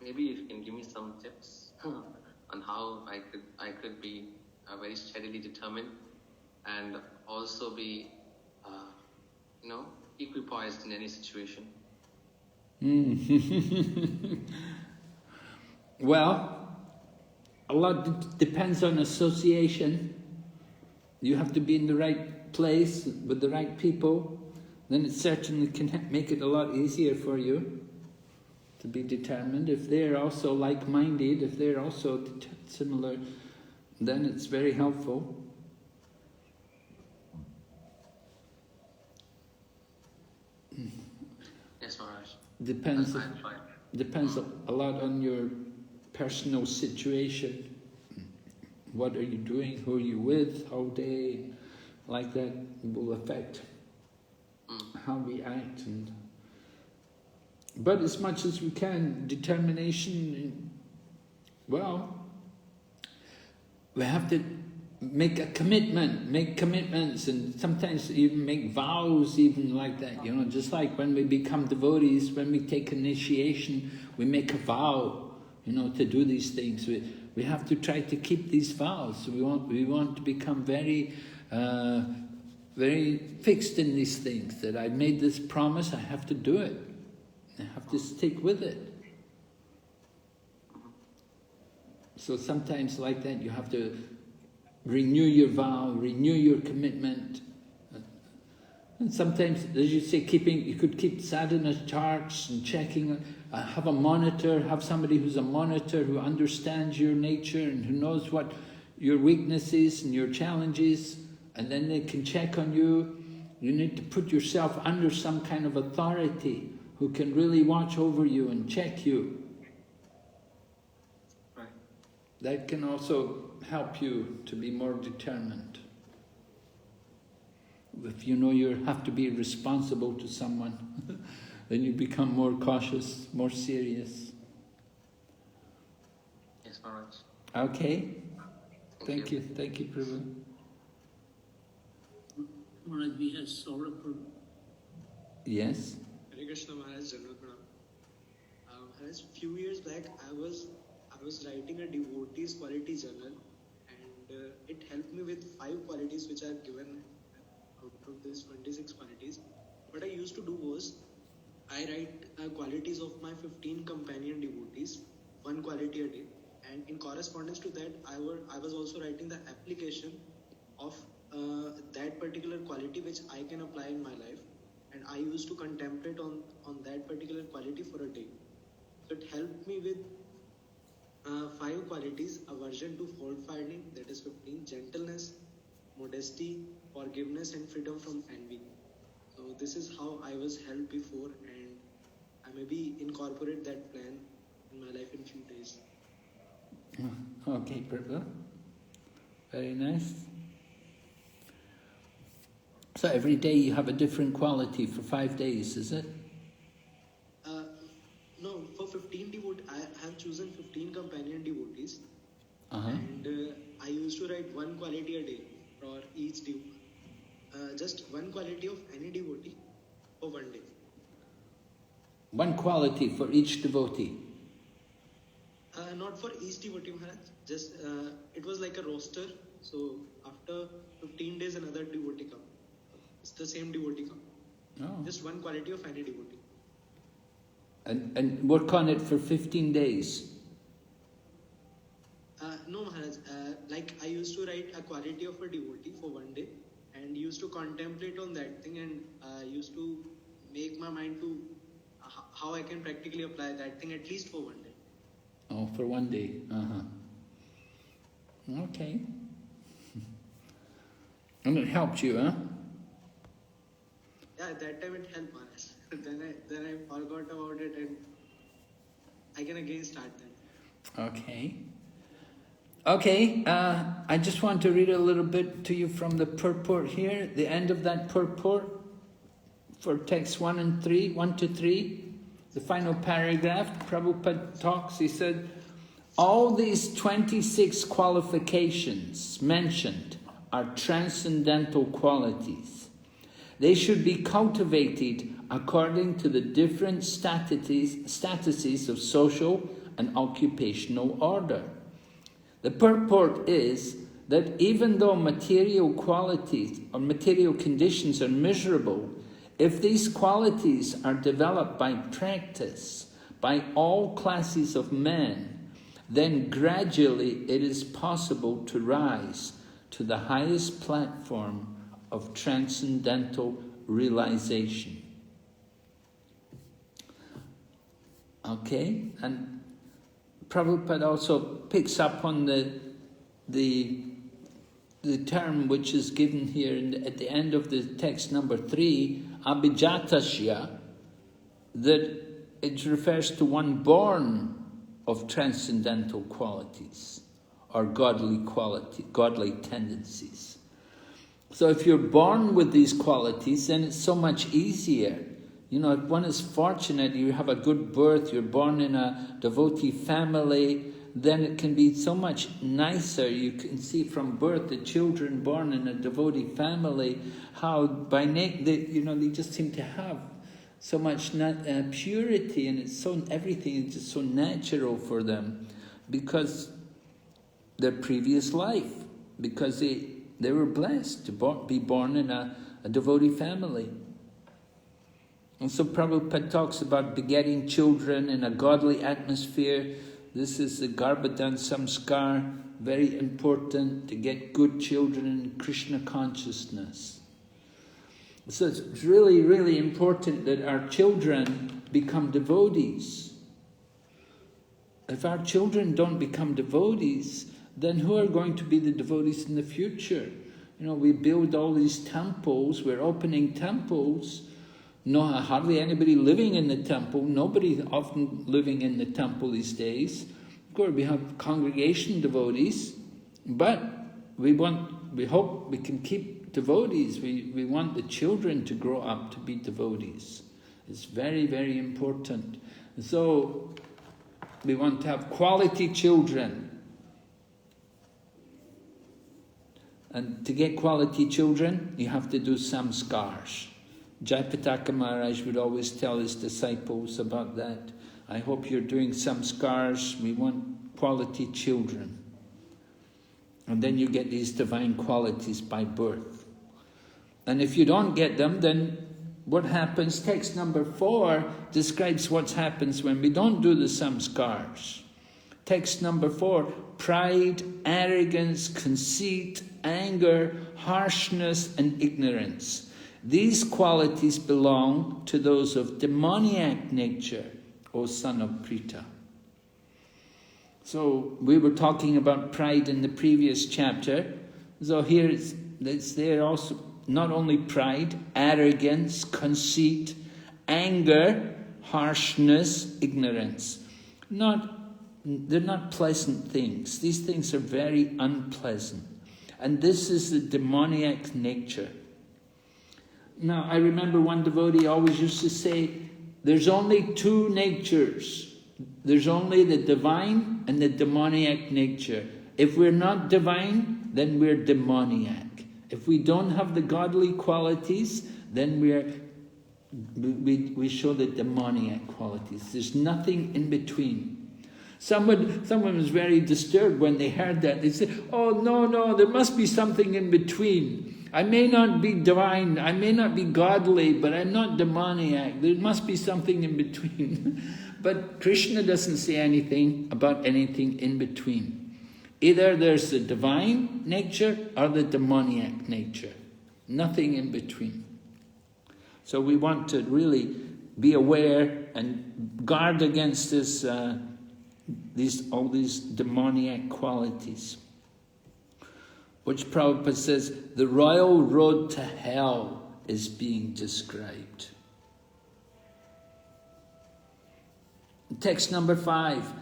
maybe if you can give me some tips on how I could be very steadily determined and also be equipoised in any situation. Well, a lot depends on association. You have to be in the right place with the right people. Then it certainly can make it a lot easier for you to be determined. If they're also like-minded, if they're also similar, then it's very helpful. Yes, Maharaj. Depends a lot on your personal situation. What are you doing? Who are you with? How day? Like that will affect how we act. But as much as we can, determination, well, we have to make commitments, and sometimes even make vows, even like that, just like when we become devotees, when we take initiation, we make a vow, to do these things. We have to try to keep these vows. We want to become very, very fixed in these things, that I made this promise, I have to do it. I have to stick with it. So sometimes like that, you have to renew your vow, renew your commitment. And sometimes, as you say, you could keep sadhana charts and checking, have a monitor, have somebody who's a monitor who understands your nature and who knows what your weaknesses and your challenges, and then they can check on you. You need to put yourself under some kind of authority who can really watch over you and check you. Right. That can also help you to be more determined. If you know you have to be responsible to someone, then you become more cautious, more serious. Yes, Maharaj. Okay. Thank you, Prabhu. Maharaj, we have Saurabh Prabhu. Yes. Hare Krishna Maharaj, General Pranam. Maharaj, few years back, I was writing a devotee's quality journal, and it helped me with 5 qualities which I have given out of these 26 qualities. What I used to do was, I write qualities of my 15 companion devotees, 1 quality a day, and in correspondence to that, I was also writing the application of that particular quality which I can apply in my life, and I used to contemplate on that particular quality for a day. So it helped me with 5 qualities: aversion to fault finding, that is 15, gentleness, modesty, forgiveness, and freedom from envy. So this is how I was helped before, and I maybe incorporate that plan in my life in few days. Okay, Prabhu. Very nice. So every day you have a different quality for 5 days, is it? No, for 15 devotees, I have chosen 15 companion devotees, Uh-huh. and I used to write 1 quality a day for each devotee. Just 1 quality of any devotee for 1 day. 1 quality for each devotee. Not for each devotee, Maharaj. Just it was like a roster. So after 15 days, another devotee come. It's the same devotee come. Oh. Just 1 quality of any devotee. And work on it for 15 days. No, Maharaj. Like I used to write a quality of a devotee for 1 day, and used to contemplate on that thing, and used to make my mind to how I can practically apply that thing at least for 1 day. Oh, for 1 day. Uh-huh. Okay. And it helped you, huh? Yeah, at that time it helped, Maharaj. then I forgot about it, and I can again start that. Okay. Okay, I just want to read a little bit to you from the purport here, the end of that purport for text 1 and 3, 1 to 3, the final paragraph. Prabhupada talks, he said, all these 26 qualifications mentioned are transcendental qualities. They should be cultivated according to the different statuses of social and occupational order. The purport is that even though material qualities or material conditions are miserable, if these qualities are developed by practice by all classes of men, then gradually it is possible to rise to the highest platform of transcendental realization. Okay, and Prabhupada also picks up on the term which is given here at the end of the text number 3, abhijatasya, that it refers to one born of transcendental qualities or godly tendencies. So if you're born with these qualities, then it's so much easier. You know, if one is fortunate, you have a good birth, you're born in a devotee family, then it can be so much nicer. You can see from birth the children born in a devotee family, how by they just seem to have so much purity, and it's so everything is just so natural for them because their previous life, because they were blessed to be born in a devotee family. And so Prabhupada talks about begetting children in a godly atmosphere. This is the Garbhadan Samskar, very important to get good children in Krishna consciousness. So it's really, really important that our children become devotees. If our children don't become devotees, then who are going to be the devotees in the future? You know, we build all these temples, we're opening temples. No, hardly anybody living in the temple. Nobody often living in the temple these days. Of course, we have congregation devotees, but we hope we can keep devotees. We want the children to grow up to be devotees. It's very, very important. So we want to have quality children. And to get quality children, you have to do samskars. Jayapataka Maharaj would always tell his disciples about that. I hope you're doing samskars. We want quality children. And then you get these divine qualities by birth. And if you don't get them, then what happens? Text number 4 describes what happens when we don't do the samskars. Text number 4, pride, arrogance, conceit, anger, harshness, and ignorance. These qualities belong to those of demoniac nature, O son of Pritha. So we were talking about pride in the previous chapter. So here it's there also, not only pride, arrogance, conceit, anger, harshness, ignorance. They're not pleasant things. These things are very unpleasant. And this is the demoniac nature. Now, I remember one devotee always used to say, there's only 2 natures. There's only the divine and the demoniac nature. If we're not divine, then we're demoniac. If we don't have the godly qualities, then we show the demoniac qualities. There's nothing in between. Someone was very disturbed when they heard that. They said, oh, no, there must be something in between. I may not be divine, I may not be godly, but I'm not demoniac. There must be something in between. But Krishna doesn't say anything about anything in between. Either there's the divine nature or the demoniac nature. Nothing in between. So we want to really be aware and guard against this, all these demoniac qualities. Which Prabhupada says, the royal road to hell is being described. Text number 5.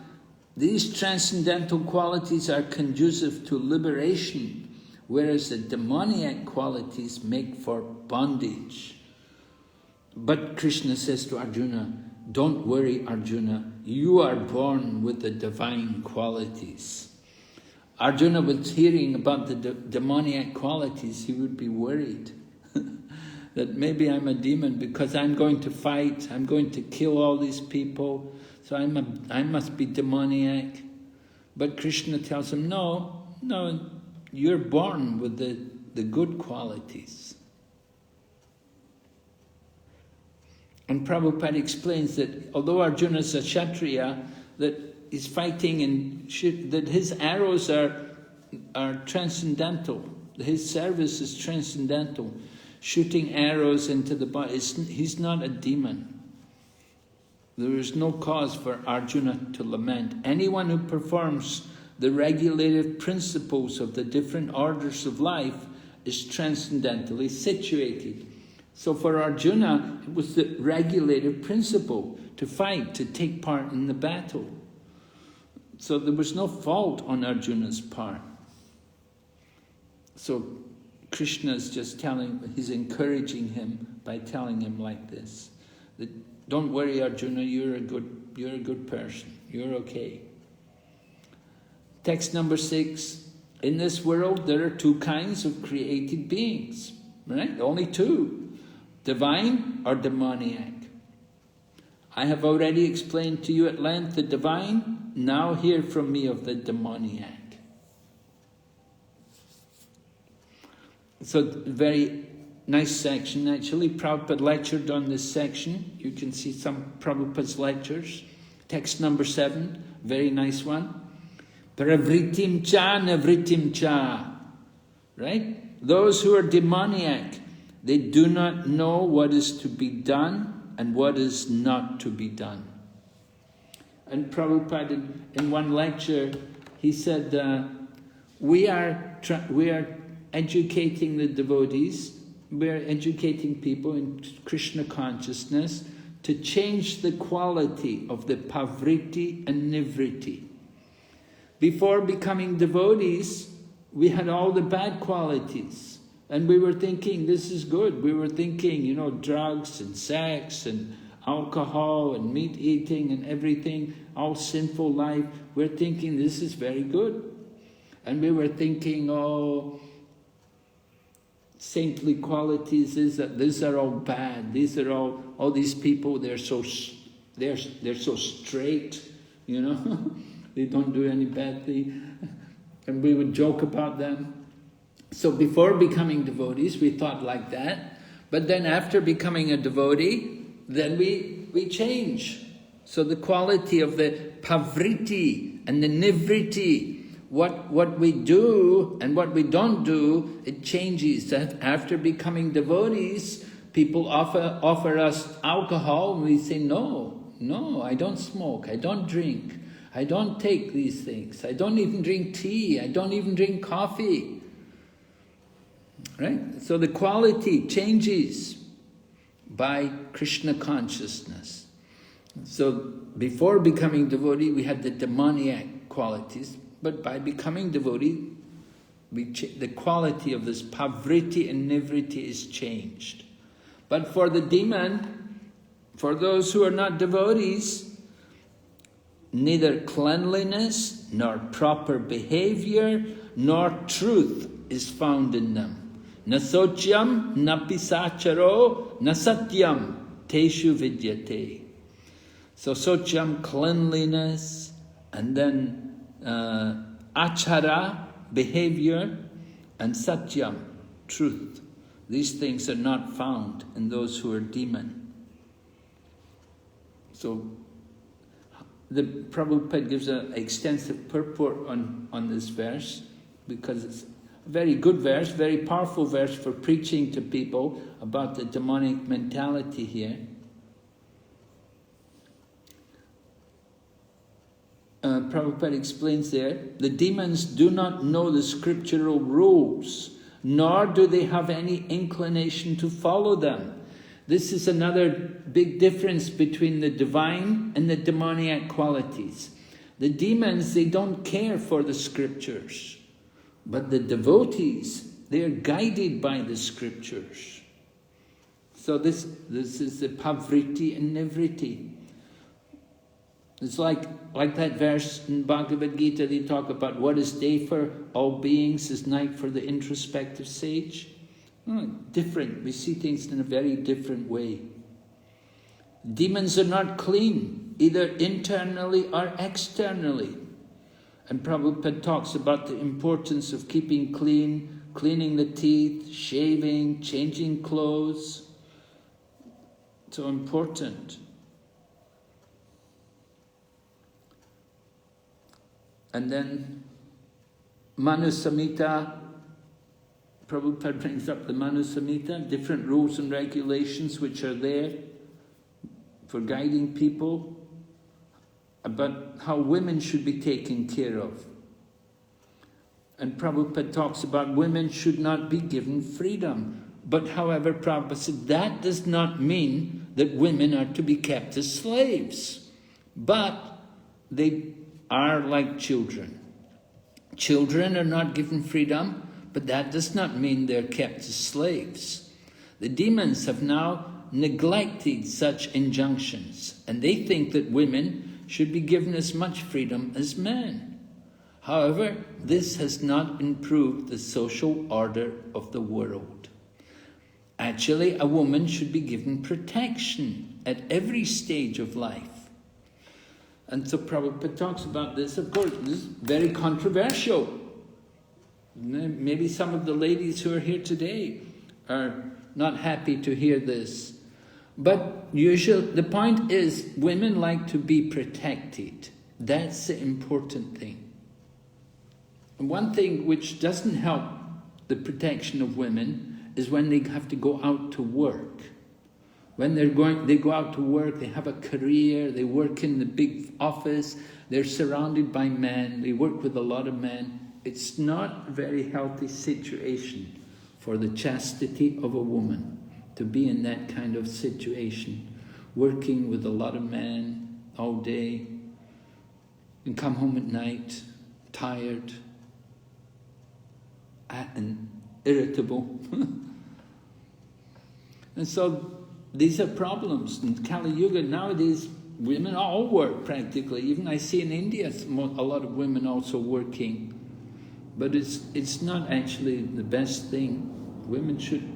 These transcendental qualities are conducive to liberation, whereas the demoniac qualities make for bondage. But Krishna says to Arjuna, don't worry, Arjuna, you are born with the divine qualities. Arjuna was hearing about the demoniac qualities, he would be worried that maybe I'm a demon because I'm going to fight, I'm going to kill all these people, so I must be demoniac. But Krishna tells him, no, you're born with the good qualities. And Prabhupada explains that although Arjuna is a Kshatriya, that he's fighting and that his arrows are transcendental. His service is transcendental. Shooting arrows into the body. He's not a demon. There is no cause for Arjuna to lament. Anyone who performs the regulative principles of the different orders of life is transcendentally situated. So for Arjuna, it was the regulative principle to fight, to take part in the battle. So there was no fault on Arjuna's part. So Krishna is just he's encouraging him by telling him like this, that don't worry, Arjuna, you're a good person, you're okay. Text number 6, in this world there are 2 kinds of created beings, right? Only 2. Divine or demoniac. I have already explained to you at length the divine, now hear from me of the demoniac. So, very nice section actually. Prabhupada lectured on this section. You can see some Prabhupada's lectures. Text number 7, very nice one. Pravritim cha navritim cha. Right? Those who are demoniac, they do not know what is to be done and what is not to be done. And Prabhupada, in one lecture, he said, we are educating the devotees, we are educating people in Krishna consciousness to change the quality of the pavriti and nivriti. Before becoming devotees, we had all the bad qualities. And we were thinking, this is good. We were thinking, drugs and sex and alcohol and meat eating and everything, all sinful life. We're thinking, this is very good. And we were thinking, saintly qualities, these are all bad. These are all these people, they're so straight, They don't do any bad thing. And we would joke about them. So before becoming devotees, we thought like that. But then after becoming a devotee, then we change. So the quality of the pavriti and the nivriti, what we do and what we don't do, it changes. After becoming devotees, people offer us alcohol, and we say, no, I don't smoke, I don't drink, I don't take these things, I don't even drink tea, I don't even drink coffee. Right? So the quality changes by Krishna consciousness. So before becoming devotee, we had the demoniac qualities, but by becoming devotee, the quality of this pavriti and nivriti is changed. But for the demon, for those who are not devotees, neither cleanliness, nor proper behavior, nor truth is found in them. Na socyam, na pisacharo, na satyam, teshu vidyate. So socyam, cleanliness, and then achara, behavior, and satyam, truth. These things are not found in those who are demon. So the Prabhupada gives an extensive purport on this verse, because it's a very good verse, very powerful verse for preaching to people about the demonic mentality here. Prabhupada explains there, the demons do not know the scriptural rules, nor do they have any inclination to follow them. This is another big difference between the divine and the demoniac qualities. The demons, they don't care for the scriptures, but the devotees, they are guided by the scriptures. So this is the pavriti and nivriti. It's like that verse in Bhagavad Gita, they talk about what is day for all beings is night for the introspective sage. Different. We see things in a very different way. Demons are not clean, either internally or externally. And Prabhupada talks about the importance of keeping clean, cleaning the teeth, shaving, changing clothes. So important. And then Manu Samhita, Prabhupada brings up the Manu Samhita, different rules and regulations which are there for guiding people about how women should be taken care of. And Prabhupada talks about women should not be given freedom. But however, Prabhupada said that does not mean that women are to be kept as slaves. But they are like children. Children are not given freedom, but that does not mean they're kept as slaves. The demons have now neglected such injunctions, and they think that women should be given as much freedom as men. However, this has not improved the social order of the world. Actually, a woman should be given protection at every stage of life. And so Prabhupada talks about this. Of course, this is very controversial. Maybe some of the ladies who are here today are not happy to hear this. But usually, the point is, women like to be protected. That's the important thing. And one thing which doesn't help the protection of women is when they have to go out to work. When they go out to work, they have a career, they work in the big office, they're surrounded by men, they work with a lot of men. It's not a very healthy situation for the chastity of a woman to be in that kind of situation, working with a lot of men all day, and come home at night, tired, and irritable. And so these are problems. In Kali Yuga nowadays, women all work practically. Even I see in India a lot of women also working. But it's not actually the best thing. Women should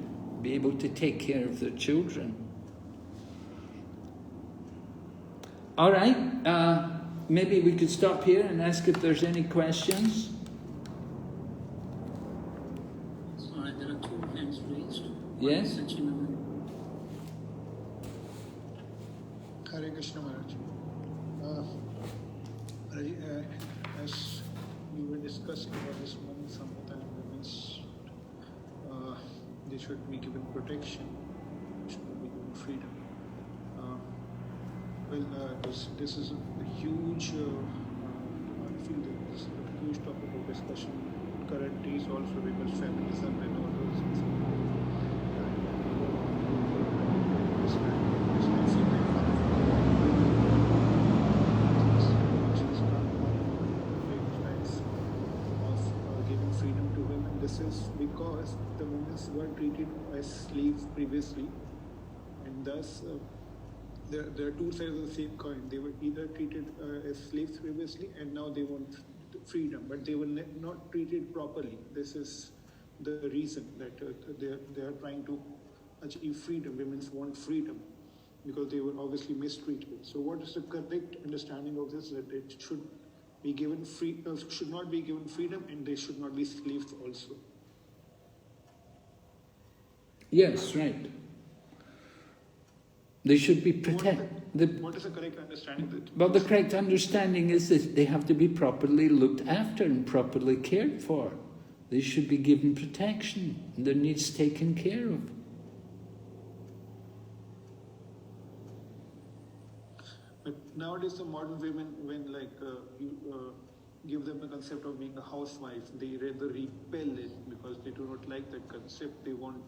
be able to take care of their children. All right, maybe we could stop here and ask if there's any questions. Sorry, there are two hands raised. Yes? Hare Krishna Maharaj. As we were discussing about this Manu Samhita and women's, they should be given protection, should be given freedom. This is a huge, I feel that this is a huge topic of discussion current days also, because feminism and all those things. This is because the women were treated as slaves previously, and thus there are two sides of the same coin. They were either treated as slaves previously, and now they want freedom, but they were not treated properly. This is the reason that they are trying to achieve freedom. Women want freedom because they were obviously mistreated. So, what is the correct understanding of this? That it should be given should not be given freedom, and they should not be slaves also. Yes, right. They should be protected. What is the correct understanding? Well, the correct understanding is that they have to be properly looked after and properly cared for. They should be given protection, their needs taken care of. But nowadays, the modern women, when you give them the concept of being a housewife, they rather repel it because they do not like that concept. They want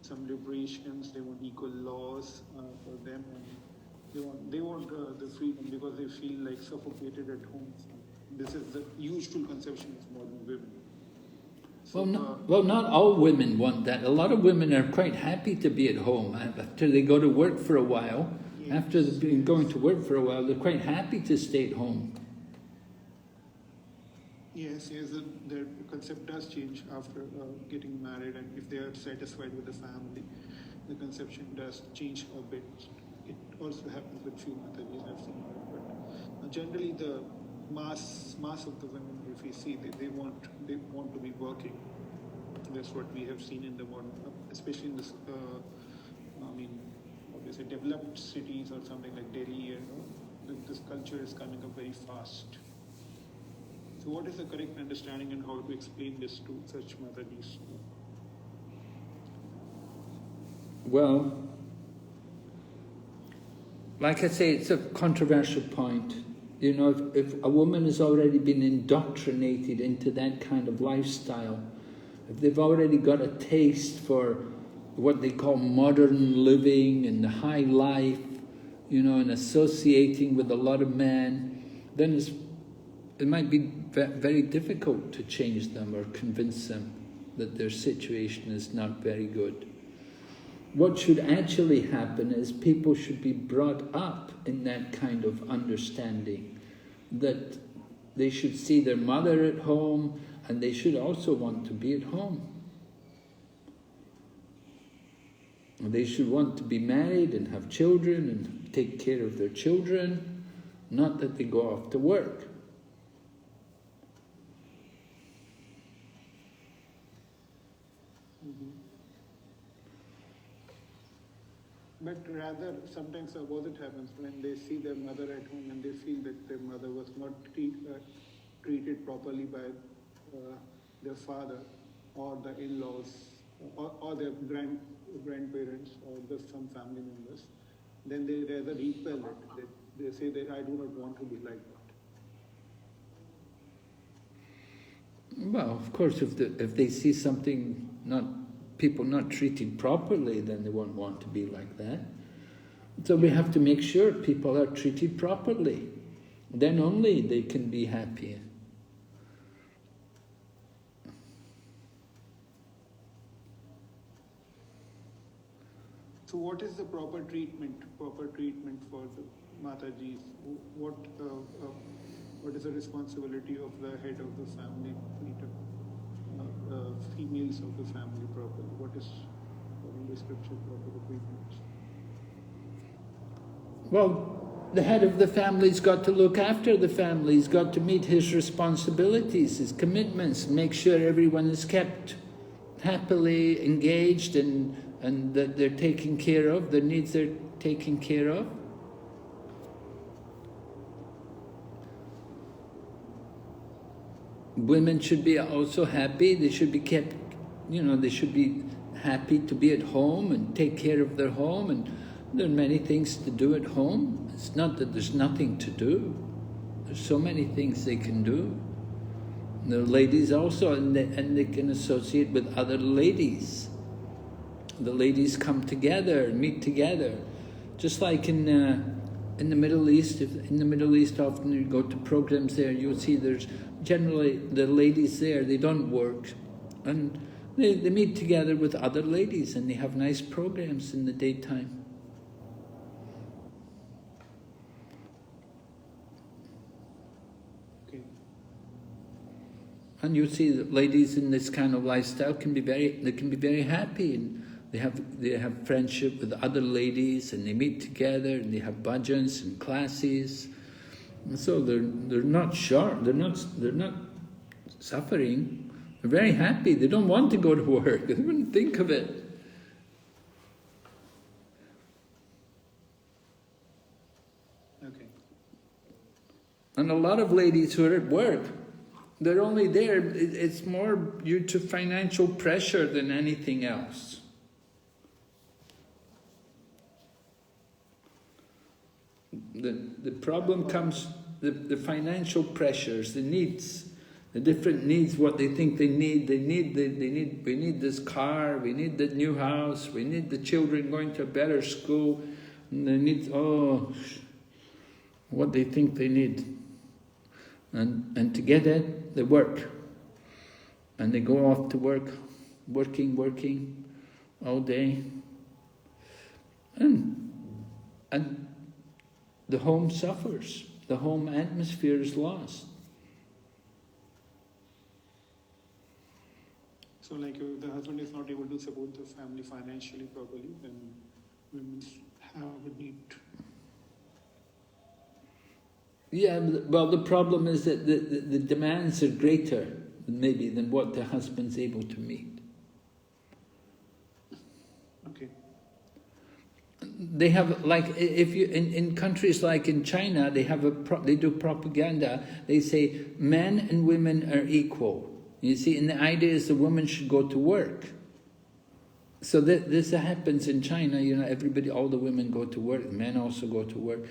some liberations, they want equal laws for them, and they want the freedom because they feel like suffocated at home. So this is the usual conception of modern women. So, well, not all women want that. A lot of women are quite happy to be at home after they go to work for a while. yes, After they've been going to work for a while, they're quite happy to stay at home. Yes, the concept does change after getting married, and if they are satisfied with the family, the conception does change a bit. It also happens with few Matajis I've seen, but generally the mass of the women, if we see, they want to be working. That's what we have seen in the modern, especially in this, obviously developed cities or something like Delhi. This culture is coming up very fast. So what is the correct understanding and how to explain this to such Matajis? Well, like I say, it's a controversial point. You know, if a woman has already been indoctrinated into that kind of lifestyle, if they've already got a taste for what they call modern living and the high life, you know, and associating with a lot of men, then it might be very difficult to change them or convince them that their situation is not very good. What should actually happen is people should be brought up in that kind of understanding, that they should see their mother at home and they should also want to be at home. They should want to be married and have children and take care of their children, not that they go off to work. But rather, sometimes the opposite happens when they see their mother at home and they feel that their mother was not treated properly by their father or the in-laws or their grandparents or some family members. Then they rather repel it. They say that I do not want to be like that. Well, of course, if they see something people not treated properly, then they won't want to be like that. So we have to make sure people are treated properly. Then only they can be happy. So what is the proper treatment for the Matajis? What is the responsibility of the head of the family to treat females of the family properly? What is, in the scripture, proper treatment? Well, the head of the family's got to look after the family. He's got to meet his responsibilities, his commitments, make sure everyone is kept happily engaged and that they're taken care of, their needs are taken care of. Women should be also happy. They should be kept, they should be happy to be at home and take care of their home. And there are many things to do at home. It's not that there's nothing to do. There's so many things they can do. And the ladies also, and they can associate with other ladies. The ladies come together, meet together. Just like in the Middle East, in the Middle East often you go to programs there, you'll see there's generally the ladies there, they don't work. And they meet together with other ladies and they have nice programs in the daytime. Okay. And you see that ladies in this kind of lifestyle can be very happy, and they have friendship with other ladies, and they meet together, and they have bhajans and classes, and so they're not short. They're not suffering. They're very happy. They don't want to go to work. They wouldn't think of it. Okay. And a lot of ladies who are at work, they're only there. It's more due to financial pressure than anything else. The problem comes, the financial pressures, the needs. The different needs, what they think they need. We need this car, we need the new house, we need the children going to a better school, and they need, what they think they need. And to get it, they work. And they go off to work, working all day. And the home suffers. The home atmosphere is lost. So like if the husband is not able to support the family financially properly, then women have a need. Yeah, well, the problem is that the demands are greater, maybe, than what the husband's able to meet. Okay. They have, like, if you in countries like in China, they have they do propaganda. They say men and women are equal. You see, and the idea is the woman should go to work. So this happens in China. You know, all the women go to work. Men also go to work.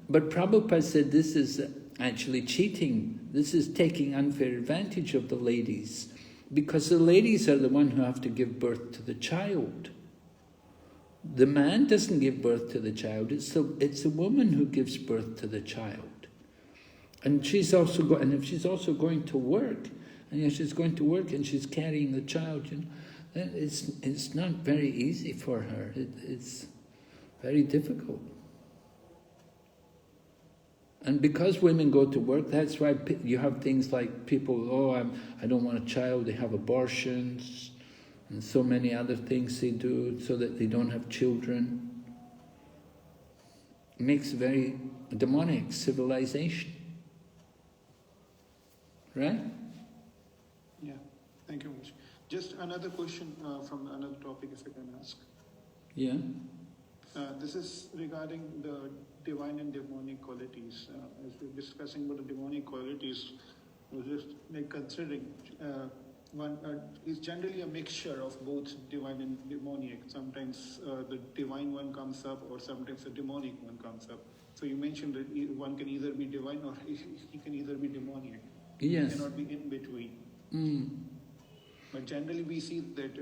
But Prabhupada said this is actually cheating. This is taking unfair advantage of the ladies, because the ladies are the one who have to give birth to the child. The man doesn't give birth to the child. It's the woman who gives birth to the child. And she's also and if she's also going to work, and she's going to work and she's carrying the child, you know, then it's not very easy for her. It's very difficult. And because women go to work, that's why you have things like people, I don't want a child, they have abortions, and so many other things they do so that they don't have children. It makes a very demonic civilization. Right? Yeah, thank you much. Just another question from another topic, if I can ask. Yeah. This is regarding the divine and demonic qualities. As we're discussing about the demonic qualities, I was just considering one is generally a mixture of both divine and demonic. Sometimes the divine one comes up, or sometimes the demonic one comes up. So you mentioned that one can either be divine or he can either be demonic. Yes. He cannot be in between. But generally we see that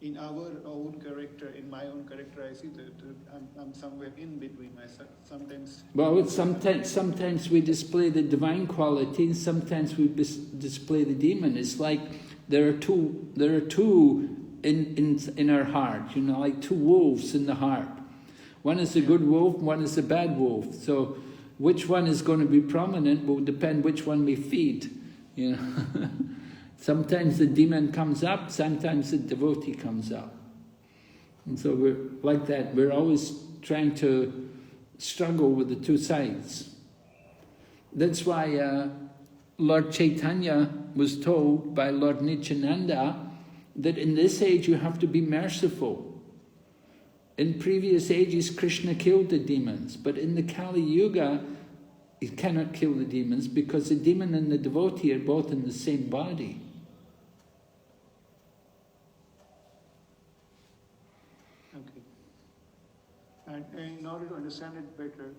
in our own character, in my own character, I see that I'm somewhere in between myself. Sometimes. Well, sometimes we display the divine quality, and sometimes we display the demon. It's like there are two in our heart. You know, like two wolves in the heart. One is the good wolf, one is the bad wolf. So, which one is going to be prominent will depend which one we feed. You know. Sometimes the demon comes up, sometimes the devotee comes up. And so we're like that. We're always trying to struggle with the two sides. That's why Lord Chaitanya was told by Lord Nityananda that in this age you have to be merciful. In previous ages, Krishna killed the demons, but in the Kali Yuga, he cannot kill the demons because the demon and the devotee are both in the same body. And in order to understand it better,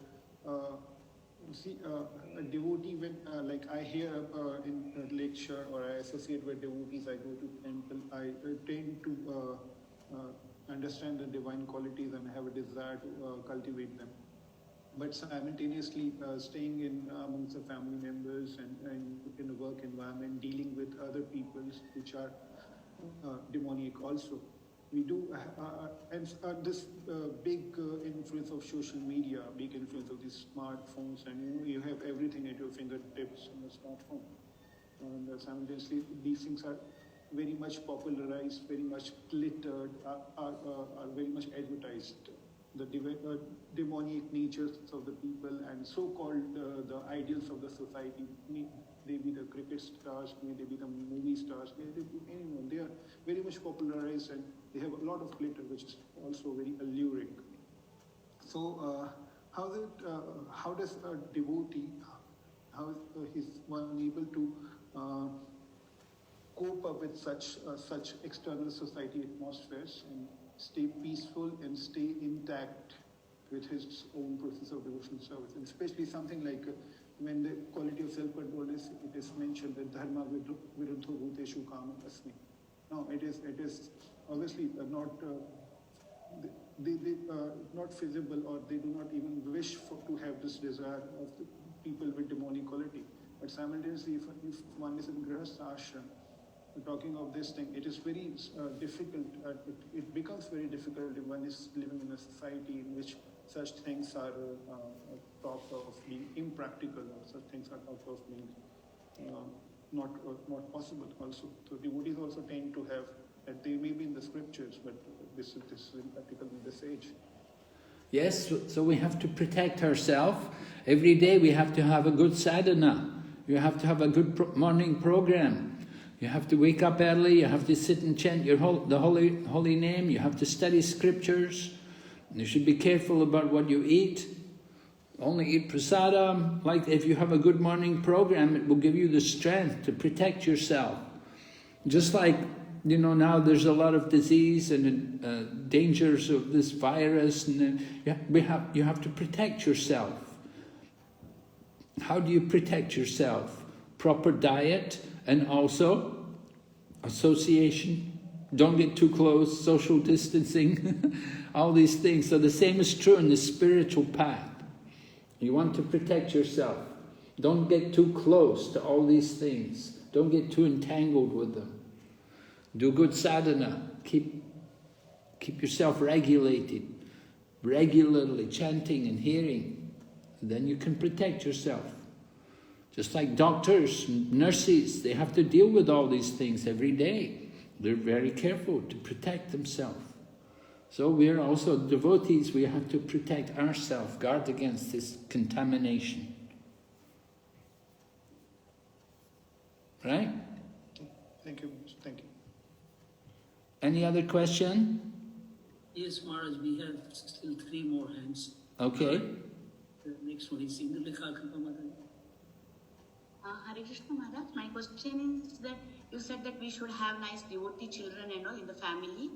see, a devotee, when like I hear in a lecture or I associate with devotees, I go to temple, I tend to understand the divine qualities and have a desire to cultivate them. But simultaneously staying in amongst the family members and in a work environment, dealing with other peoples which are demonic also. We do, and this big influence of social media, big influence of these smartphones, and you have everything at your fingertips on the smartphone. And simultaneously, these things are very much popularized, very much glittered, are very much advertised. The demonic natures of the people and so-called the ideals of the society. They be the cricket stars, may they be the movie stars, may they be anyone. They are very much popularized and they have a lot of glitter, which is also very alluring. So, how does a devotee, how is one able to cope up with such external society atmospheres and stay peaceful and stay intact with his own process of devotional service, and especially something like when the quality of self-control is mentioned, that dharma viruddho bhuteshu kama asmi. No, it is obviously not feasible, or they do not even wish to have this desire of the people with demonic quality. But simultaneously, if one is in grihastha ashram, talking of this thing, it is very difficult. It becomes very difficult if one is living in a society in which such things are talked of being impractical, or such things are talked of being not possible. Also, so devotees also tend to have that they may be in the scriptures, but this is impractical in this age. Yes, so we have to protect ourselves. Every day we have to have a good sadhana. You have to have a good morning program. You have to wake up early. You have to sit and chant the holy name. You have to study scriptures. You should be careful about what you eat. Only eat prasadam. Like if you have a good morning program, it will give you the strength to protect yourself. Just like, you know, now there's a lot of disease and dangers of this virus, and you have to protect yourself. How do you protect yourself? Proper diet, and also association. Don't get too close, social distancing, all these things. So the same is true in the spiritual path. You want to protect yourself. Don't get too close to all these things. Don't get too entangled with them. Do good sadhana. Keep yourself regulated, regularly chanting and hearing. Then you can protect yourself. Just like doctors and nurses, they have to deal with all these things every day. They're very careful to protect themselves. So we're also devotees, we have to protect ourselves, guard against this contamination. Right? Thank you. Thank you. Any other question? Yes, Maharaj, we have still 3 more hands. Okay. The next one is Indulekha Maharaj. Hare Krishna Maharaj, my question is that you said that we should have nice devotee children and all in the family.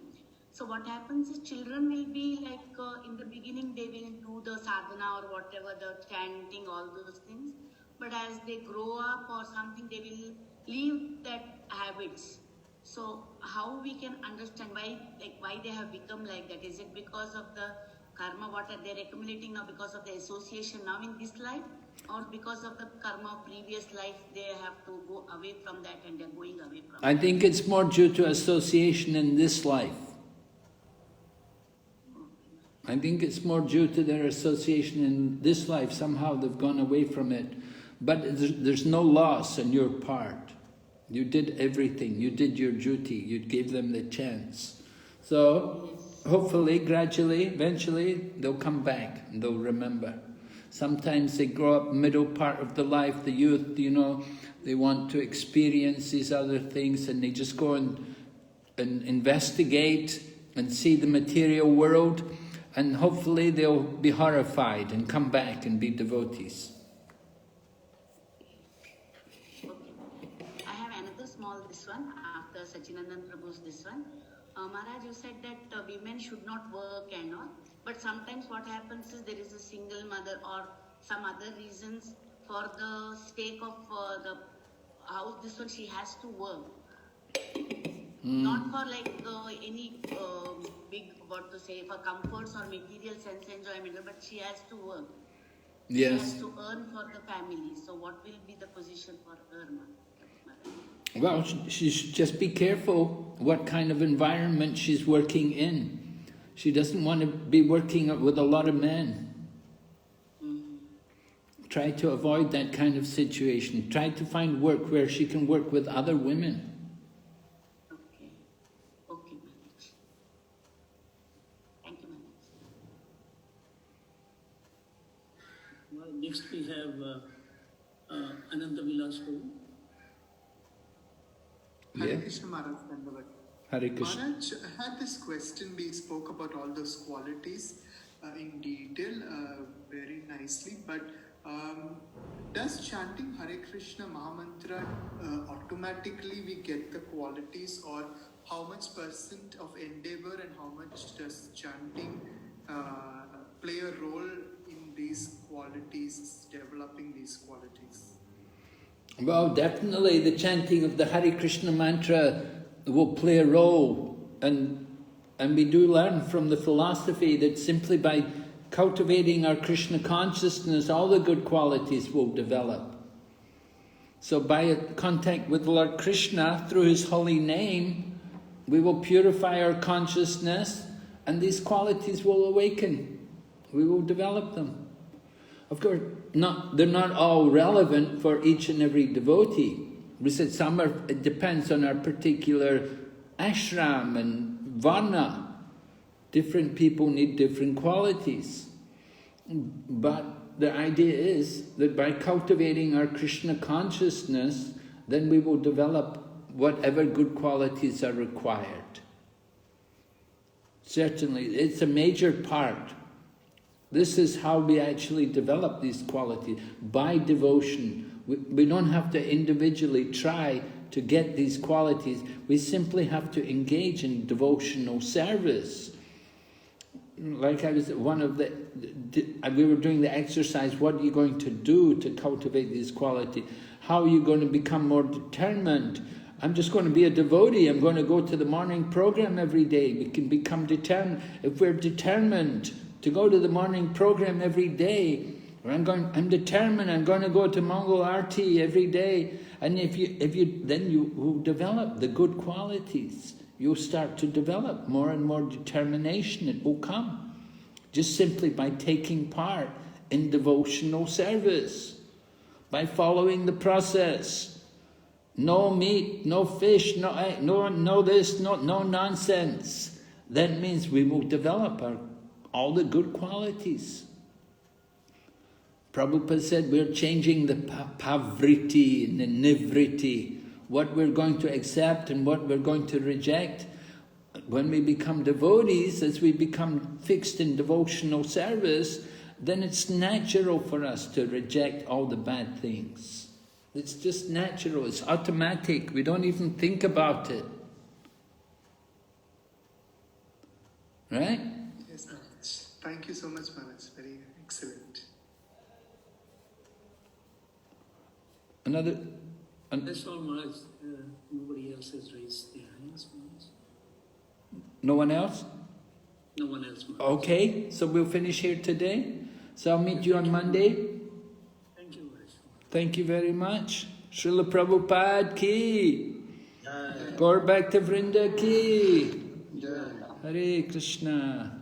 So what happens is children will be like in the beginning they will do the sadhana or whatever, the chanting, all those things. But as they grow up or something, they will leave that habits. So how we can understand why they have become like that? Is it because of the karma what they're accumulating now, because of the association now in this life, or because of the karma of previous life they have to go away from that and they're going away from I think it's more due to association in this life. I think it's more due to their association in this life. Somehow they've gone away from it. But there's no loss on your part. You did everything. You did your duty. You gave them the chance. So hopefully, gradually, eventually, they'll come back and they'll remember. Sometimes they grow up middle part of the life, the youth, you know, they want to experience these other things and they just go and investigate and see the material world, and hopefully they'll be horrified and come back and be devotees. Okay. I have another small this one after Sachinandan Prabhu's this one. Maharaj, you said that women should not work and all, but sometimes what happens is there is a single mother or some other reasons for the sake of the house, this one she has to work. Not for like any big, what to say, for comforts or material sense enjoyment, but she has to work. Yes. She has to earn for the family. So what will be the position for her, Maharaj? Well, she should just be careful what kind of environment she's working in. She doesn't want to be working with a lot of men. Try to avoid that kind of situation. Try to find work where she can work with other women. Okay. Okay, Maharaj. Thank you, Maharaj. Well, next we have Ananta Vilas Prabhu. Hare Yeah. Krishna Maharaj, Dandavad. Hare Krishna. Maharaj, I had this question. We spoke about all those qualities in detail very nicely, but does chanting Hare Krishna Mahamantra automatically we get the qualities, or how much percent of endeavor and how much does chanting play a role in these qualities? qualities, developing these qualities? Well, definitely the chanting of the Hare Krishna mantra will play a role, and we do learn from the philosophy that simply by cultivating our Krishna consciousness, all the good qualities will develop. So by contact with Lord Krishna through His holy name, we will purify our consciousness and these qualities will awaken. We will develop them. Of course, they're not all relevant for each and every devotee. We said it depends on our particular ashram and varna. Different people need different qualities. But the idea is that by cultivating our Krishna consciousness, then we will develop whatever good qualities are required. Certainly, it's a major part. This is how we actually develop these qualities, by devotion. We don't have to individually try to get these qualities. We simply have to engage in devotional service. Like I was, we were doing the exercise, what are you going to do to cultivate these qualities? How are you going to become more determined? I'm just going to be a devotee. I'm going to go to the morning program every day. We can become determined. If we're determined to go to the morning program every day, or I'm determined, I'm going to go to Mongol Arti every day. And then you will develop the good qualities. You'll start to develop more and more determination. It will come just simply by taking part in devotional service, by following the process. No meat, no fish, no this, no nonsense. That means we will develop all the good qualities. Prabhupada said we're changing the pavriti and the nivriti, what we're going to accept and what we're going to reject. When we become devotees, as we become fixed in devotional service, then it's natural for us to reject all the bad things. It's just natural, it's automatic, we don't even think about it. Right? Yes, Maharaj. Thank you so much, Maharaj. Very excellent. That's all, Maharaj. Nobody else has raised their hands, Maharaj. No one else? No one else, Maharaj. Okay, so we'll finish here today. So I'll meet you on Monday. Thank you, Maharaj. Thank you very much. Srila Prabhupada ki. Gaur Bhakta Vrinda ki. Hare Krishna.